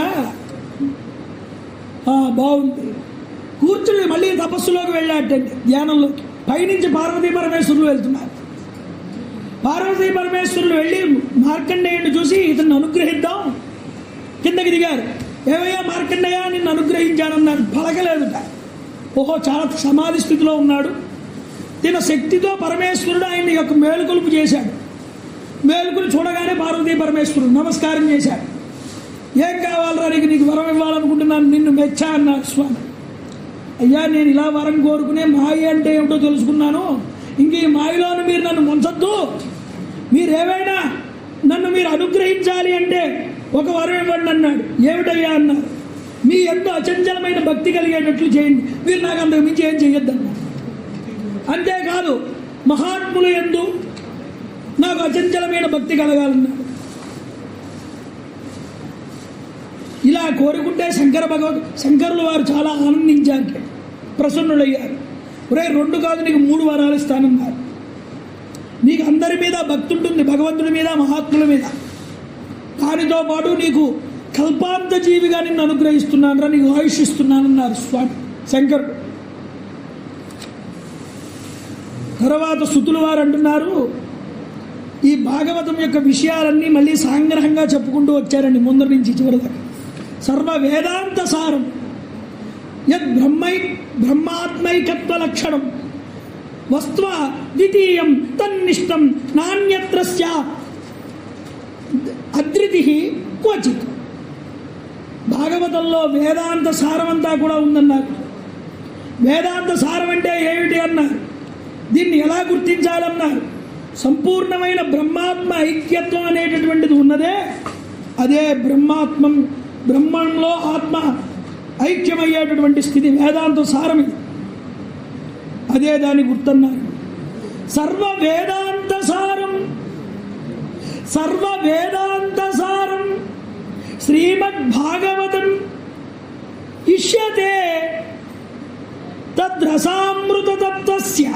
బాగుంది. కూర్చుని మళ్ళీ తపస్సులోకి వెళ్ళాటండి, ధ్యానంలోకి. పైనుంచి పార్వతీ పరమేశ్వరులు వెళ్తున్నారు. పార్వతీ పరమేశ్వరులు వెళ్ళి మార్కండేయుడిని చూసి ఇతన్ని అనుగ్రహిద్దాం కిందకి దిగారు. ఏమయ్యా మార్కండేయ, నిన్ను అనుగ్రహించానన్నారు. పలకలేదుట. ఓహో, చాలా సమాధి స్థితిలో ఉన్నాడు. తన శక్తితో పరమేశ్వరుడు ఆయన యొక్క మేలుకొలుపు చేశాడు. మేలుకుని చూడగానే పార్వతీ పరమేశ్వరుడు నమస్కారం చేశాడు. ఏం కావాలరా, నీకు వరం ఇవ్వాలనుకుంటున్నాను, నిన్ను మెచ్చా అన్నారు స్వామి. అయ్యా, నేను ఇలా వరం కోరుకునే మాయ అంటే ఏమిటో తెలుసుకున్నాను. ఇంక ఈ మాయలోను మీరు నన్ను ముంచొద్దు. మీరేమైనా నన్ను మీరు అనుగ్రహించాలి అంటే ఒక వరం ఇవ్వండి అన్నాడు. ఏమిటయ్యా అన్నారు. మీ ఎంతో అచంచలమైన భక్తి కలిగేటట్లు చేయండి. మీరు నాకు అంతకు మించి ఏం చెయ్యొద్దన్నారు. అంతేకాదు, మహాత్ముల యందు నాకు అచంచలమైన భక్తి కలగాలన్నాడు. ఇలా కోరుకుంటే శంకరుల వారు చాలా ఆనందించారు, ప్రసన్నులయ్యారు. ఒరే, 2 కాదు నీకు 3 వరాలు ఇస్తానన్నారు. నీకు అందరి మీద భక్తి ఉంటుంది, భగవంతుడి మీద, మహాత్ముల మీద. దానితో పాటు నీకు కల్పాంత జీవిగా నిన్ను అనుగ్రహిస్తున్నాను రా, నీకు ఆయుష్ ఇస్తున్నానన్నారు స్వామి శంకరుడు. తర్వాత స్తుతుల వారు అంటున్నారు, ఈ భాగవతం యొక్క విషయాలన్నీ మళ్ళీ సంగ్రహంగా చెప్పుకుంటూ వచ్చారండి ముందర నుంచి చివరి దాకా. సర్వ వేదాంత సారం యద్ బ్రహ్మాత్మైకత్వ లక్షణం వస్త్వ ద్వితీయం తన్నిష్టం నాణ్యత్ర స్యాత్ అద్రితిః క్వచిత్. భాగవతంలో వేదాంత సారం అంతా కూడా ఉందన్నారు. వేదాంత సారం అంటే ఏమిటి అన్నారు, దీన్ని ఎలా గుర్తించాలన్నారు. సంపూర్ణమైన బ్రహ్మాత్మ ఐక్యత్వం అనేటటువంటిది ఉన్నదే, అదే బ్రహ్మంలో ఆత్మ ఐక్యమయ్యేటటువంటి స్థితి వేదాంత సారం ఇది. అదే దాని గుర్తన్నారు. సర్వ వేదాంత సారం శ్రీమద్భాగవతం ఇష్యతే తద్రసామృత తత్వస్య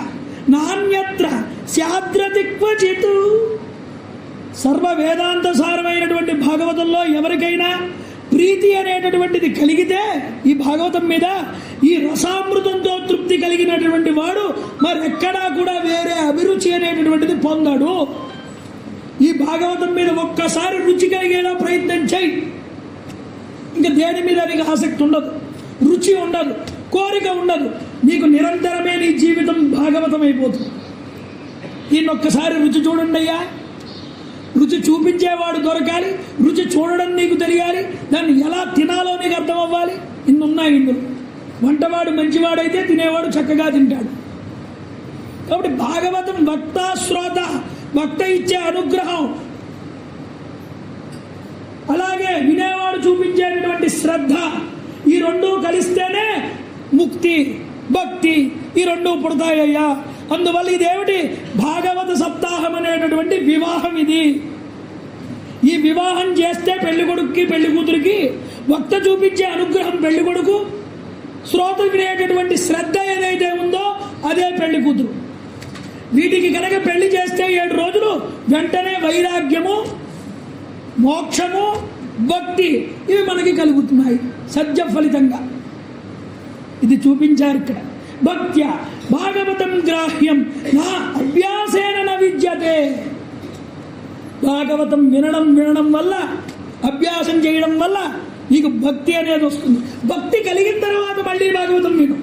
నాణ్యత్ర స్యాద్రతి క్వచిత్. సర్వ వేదాంత సారమైనటువంటి భాగవతంలో ఎవరికైనా ప్రీతి అనేటటువంటిది కలిగితే ఈ భాగవతం మీద, ఈ రసామృతంతో తృప్తి కలిగినటువంటి వాడు మరెక్కడా కూడా వేరే అభిరుచి అనేటటువంటిది పొందాడు. ఈ భాగవతం మీద ఒక్కసారి రుచి కలిగేలా ప్రయత్నం చేయి. ఇంకా దేని మీద నీకు ఆసక్తి ఉండదు, రుచి ఉండదు, కోరిక ఉండదు. నీకు నిరంతరమే నీ జీవితం భాగవతం అయిపోతుంది. దీన్ని ఒక్కసారి రుచి చూడండి అయ్యా. రుచి చూపించేవాడు దొరకాలి, రుచి చూడడం నీకు తెలియాలి, దాన్ని ఎలా తినాలో నీకు అర్థం అవ్వాలి. ఇన్నున్నాయి ఇందులో. వంటవాడు మంచివాడైతే తినేవాడు చక్కగా తింటాడు. కాబట్టి భాగవతం వక్త శ్రోత, వక్త ఇచ్చే అనుగ్రహం, అలాగే వినేవాడు చూపించేటటువంటి శ్రద్ధ, ఈ రెండూ కలిస్తేనే ముక్తి భక్తి ఈ రెండూ పుడతాయ్యా. అందువల్ల ఇదేమిటి, భాగవత సప్తాహం అనేటటువంటి వివాహం ఇది. ఈ వివాహం చేస్తే పెళ్లి కొడుకుకి పెళ్లి కూతురికి వక్త చూపించే అనుగ్రహం పెళ్లి కొడుకు, శ్రోత వినేటటువంటి శ్రద్ధ ఏదైతే ఉందో అదే పెళ్లి కూతురు. వీటికి కనుక పెళ్లి చేస్తే 7 రోజులు వెంటనే వైరాగ్యము, మోక్షము, భక్తి ఇవి మనకి కలుగుతున్నాయి సత్య ఫలితంగా. ఇది చూపించారు ఇక్కడ. భక్త్య భాగవతం గ్రాహ్యం నా అభ్యాసేన న విద్యతే. భాగవతం వినడం వల్ల, అభ్యాసం చేయడం వల్ల నీకు భక్తి అనేది వస్తుంది. భక్తి కలిగిన తర్వాత మళ్ళీ భాగవతం విను,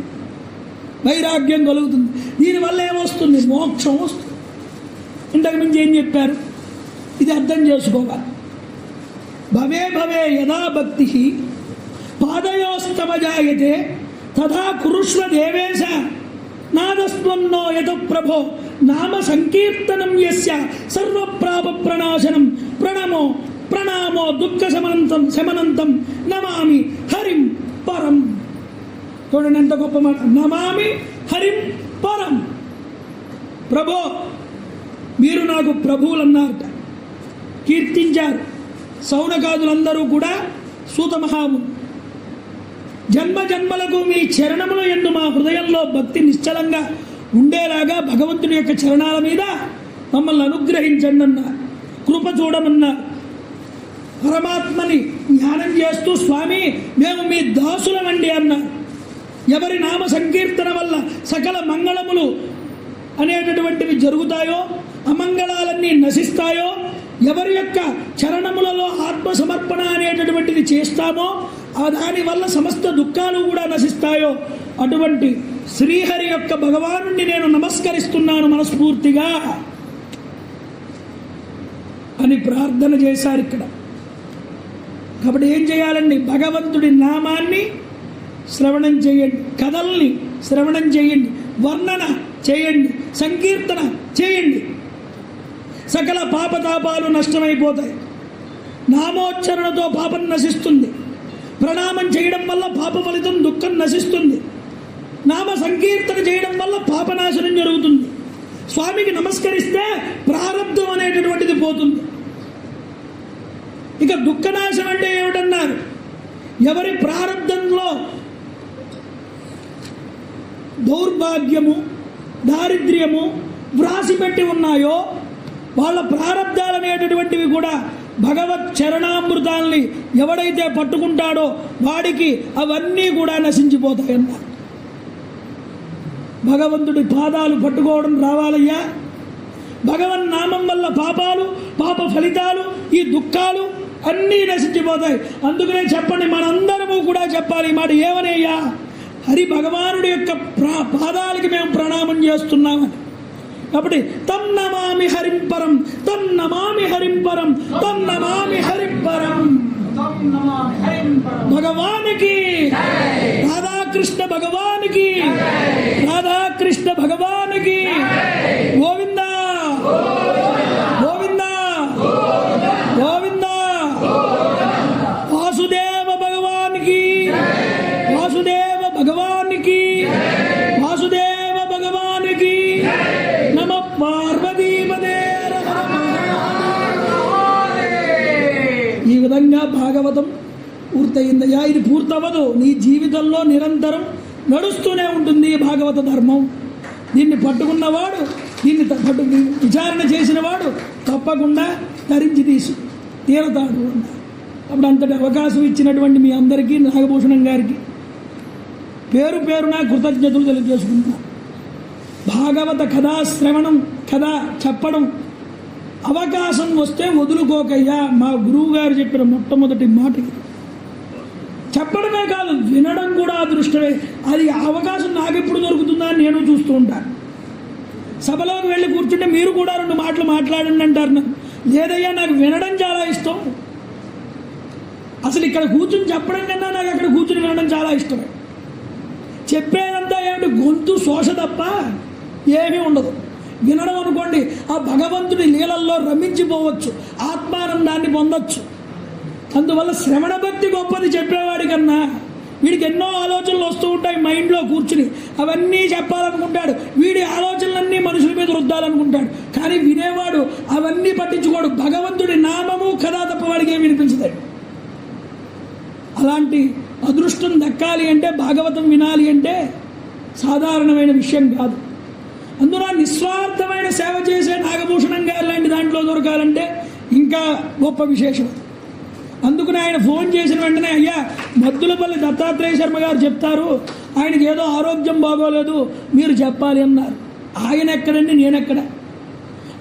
వైరాగ్యం కలుగుతుంది. దీనివల్ల ఏమొస్తుంది, మోక్షం వస్తుంది. ఇంతకు మించి ఏం చెప్పారు, ఇది అర్థం చేసుకోవాలి. భవే భవే యదా భక్తి పాదయోస్తవ జాయతే తథా కురుష్వ దేవేశ నాదస్త్వన్నో యత ప్రభో నామ సంకీర్తనం యస్య సర్వప్రాప ప్రణాశనం ప్రణామో దుఃఖ శమనంతం నమామి హరిం పరం. చూడండి ఎంత గొప్ప మాట, నమామి హరిం పరం. ప్రభో మీరు నాకు ప్రభువులు అన్నారట, కీర్తించారు. సౌనకాదులందరూ కూడా సూత మహాముని, జన్మ జన్మలకు మీ చరణముల యందు మా హృదయంలో భక్తి నిశ్చలంగా ఉండేలాగా భగవంతుని యొక్క చరణాల మీద మమ్మల్ని అనుగ్రహించండి అన్నారు. కృప చూడమన్నారు. పరమాత్మని ధ్యానం చేస్తూ స్వామి మేము మీ దాసులమండి అన్నారు. ఎవరి నామ సంకీర్తన వల్ల సకల మంగళములు అనేటటువంటివి జరుగుతాయో, అమంగళాలన్నీ నశిస్తాయో, ఎవరి యొక్క చరణములలో ఆత్మసమర్పణ అనేటటువంటిది చేస్తామో ఆ దాని వల్ల సమస్త దుఃఖాలు కూడా నశిస్తాయో అటువంటి శ్రీహరి యొక్క భగవానుణ్ణి నేను నమస్కరిస్తున్నాను మనస్ఫూర్తిగా అని ప్రార్థన చేశారు ఇక్కడ. కాబట్టి ఏం చేయాలండి, భగవంతుడి నామాన్ని శ్రవణం చేయండి, కథల్ని శ్రవణం చేయండి, వర్ణన చేయండి, సంకీర్తన చేయండి. సకల పాపతాపాలు నష్టమైపోతాయి. నామోచ్చరణతో పాపం నశిస్తుంది. ప్రణామం చేయడం వల్ల పాప ఫలితం దుఃఖం నశిస్తుంది. నామ సంకీర్తన చేయడం వల్ల పాపనాశనం జరుగుతుంది. స్వామికి నమస్కరిస్తే ప్రారబ్ధం అనేటటువంటిది పోతుంది. ఇక దుఃఖనాశనం అంటే ఏమిటన్నారు, ఎవరి ప్రారబ్ధంలో దౌర్భాగ్యము దారిద్ర్యము వ్రాసిపెట్టి ఉన్నాయో వాళ్ళ ప్రారబ్ధాలు అనేటటువంటివి కూడా భగవత్ చరణామృతాల్ని ఎవడైతే పట్టుకుంటాడో వాడికి అవన్నీ కూడా నశించిపోతాయన్నారు. భగవంతుడి పాదాలు పట్టుకోవడం రావాలయ్యా. భగవన్ నామం వల్ల పాపాలు, పాప ఫలితాలు, ఈ దుఃఖాలు అన్నీ నశించిపోతాయి. అందుకనే చెప్పండి, మనందరము కూడా చెప్పాలి ఈ మాట. ఏమనయ్యా? హరి భగవానుడి యొక్క పాదాలకి మేము ప్రణామం చేస్తున్నామని. కాబట్టి తం నమామి హరింపరం, తం నమామి హరింపరం, తం నమామి హరింపరం. భగవానికి, రాధాకృష్ణ భగవానికి, రాధాకృష్ణ భగవానికి గోవింద గోవింద గోవింద. వాసుదేవ భగవానికి, వాసుదేవ భగవానికి, వాసుదేవ భగవానికి. నమ పార్వతీపదే. ఈ విధంగా భాగవతం పూర్తయిందయ్యా. ఇది పూర్తవదు, నీ జీవితంలో నిరంతరం నడుస్తూనే ఉంటుంది ఈ భాగవత ధర్మం. దీన్ని పట్టుకున్నవాడు, దీన్ని విచారణ చేసినవాడు తప్పకుండా తరించి తీరతాడు అన్నారు. అప్పుడు అంతటి అవకాశం ఇచ్చినటువంటి మీ అందరికీ, నాగభూషణం గారికి పేరు పేరున కృతజ్ఞతలు తెలియజేసుకుంటున్నాను. భాగవత కథా శ్రవణం, కథ చెప్పడం అవకాశం వస్తే వదులుకోకయ్యా. మా గురువు గారు చెప్పిన మొట్టమొదటి మాట చెప్పడమే కాదు, వినడం కూడా అదృష్టమే. అది అవకాశం నాకు ఎప్పుడు దొరుకుతుందా అని నేను చూస్తూ ఉంటాను. సభలోకి వెళ్ళి కూర్చుంటే మీరు కూడా 2 మాటలు మాట్లాడండి అంటారు. నాకు లేదయ్యా, నాకు వినడం చాలా ఇష్టం. అసలు ఇక్కడ కూర్చుని చెప్పడం కన్నా నాకు అక్కడ కూర్చుని వినడం చాలా ఇష్టమే. చెప్పేదంతా ఏమిటి, గొంతు శోష తప్ప ఏమీ ఉండదు. వినడం అనుకోండి, ఆ భగవంతుడి లీలల్లో రమించిపోవచ్చు, ఆత్మానందాన్ని పొందొచ్చు. అందువల్ల శ్రవణ భక్తి గొప్పది చెప్పేవాడి కన్నా. వీడికి ఎన్నో ఆలోచనలు వస్తూ ఉంటాయి మైండ్లో కూర్చుని, అవన్నీ చెప్పాలనుకుంటాడు. వీడి ఆలోచనలన్నీ మనుషుల మీద రుద్దాలనుకుంటాడు. కానీ వినేవాడు అవన్నీ పట్టించుకోడు. భగవంతుడి నామము కథ తప్ప వాడికి ఏమి వినిపించదు. అలాంటి అదృష్టం దక్కాలి అంటే, భాగవతం వినాలి అంటే సాధారణమైన విషయం కాదు. అందున నిస్వార్థమైన సేవ చేసే నాగభూషణం గారు లాంటి దాంట్లో దొరకాలంటే ఇంకా గొప్ప విశేషం. అందుకని ఆయన ఫోన్ చేసిన వెంటనే, అయ్యా మద్దులపల్లి దత్తాత్రేయ శర్మ గారు చెప్తారు, ఆయనకి ఏదో ఆరోగ్యం బాగోలేదు, మీరు చెప్పాలి అన్నారు. ఆయన ఎక్కడండి, నేనెక్కడ?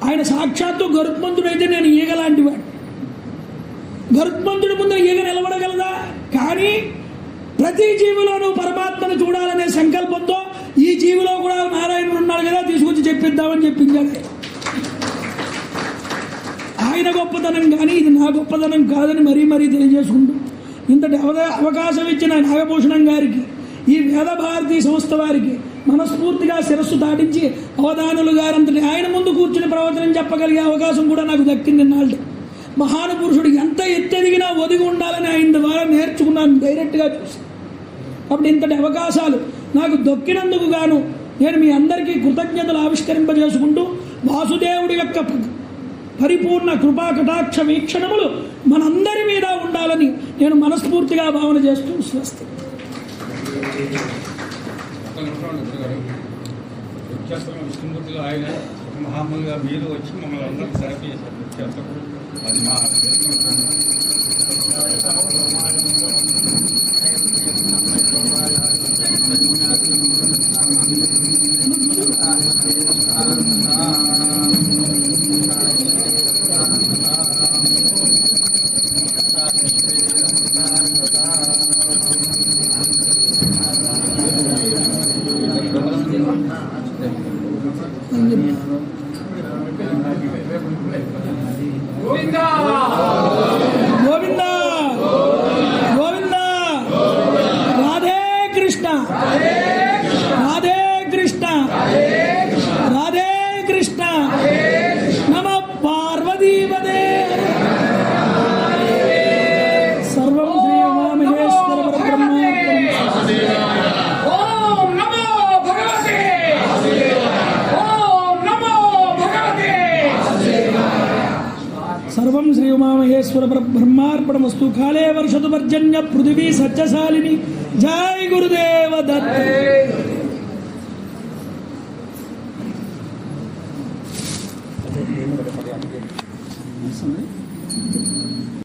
ఆయన సాక్షాత్తు గరుత్మంతుడైతే నేను ఈగలాంటి వాడు. గరుత్మంతుడి ముందు ఈగ నిలబడగలదా? కానీ ప్రతి జీవిలోనూ పరమాత్మను చూడాలనే సంకల్పంతో ఈ జీవిలో కూడా నారాయణుడు ఉన్నాడు కదా, తీసుకొచ్చి చెప్పిద్దామని చెప్పించాడు. ఆయన గొప్పతనం కానీ ఇది నా గొప్పతనం కాదని మరీ తెలియజేసుకుంటూ, ఇంతటి అవకాశం ఇచ్చిన నాగభూషణం గారికి, ఈ వేదభారతి సంస్థ వారికి మనస్ఫూర్తిగా శిరస్సు దాటించి అవధానులు గారంతటి ఆయన ముందు కూర్చుని ప్రవచనం చెప్పగలిగే అవకాశం కూడా నాకు దక్కింది. నాళ్ళు మహానుపురుషుడు ఎంత ఎత్తెదిగినా ఒదిగి ఉండాలని ఆయన ద్వారా నేర్చుకున్నాను డైరెక్ట్గా చూసి. కాబట్టి ఇంతటి అవకాశాలు నాకు దొక్కినందుకు గాను నేను మీ అందరికీ కృతజ్ఞతలు ఆవిష్కరింపజేసుకుంటూ, వాసుదేవుడి యొక్క పరిపూర్ణ కృపా కటాక్ష వీక్షణములు మనందరి మీద ఉండాలని నేను మనస్ఫూర్తిగా భావన చేస్తూ స్వస్తి. విష్ణుమూర్తిలో ఆయన మహాత్ములుగా మీరు వచ్చి మమ్మల్ని అందరికీ సెలెక్ట్ చేశారు. అది మా గోవింద గోవింద గోవింద. రాధే కృష్ణ రాధే కృష్ణ రాధే కృష్ణ. నమ పార్వతీపదే. సర్వం శ్రీ ఉమామహేశ్వర పరబ్రహ్మ. ఓం నమో భగవతే, ఓం నమో భగవతే. సర్వం శ్రీ ఉమామహేశ్వర బ్రహ్మార్పణమస్తు. కాళే వర్షతు పర్జన్య పృథివీ సత్యశాలిని. జై గురుదేవ దత్త.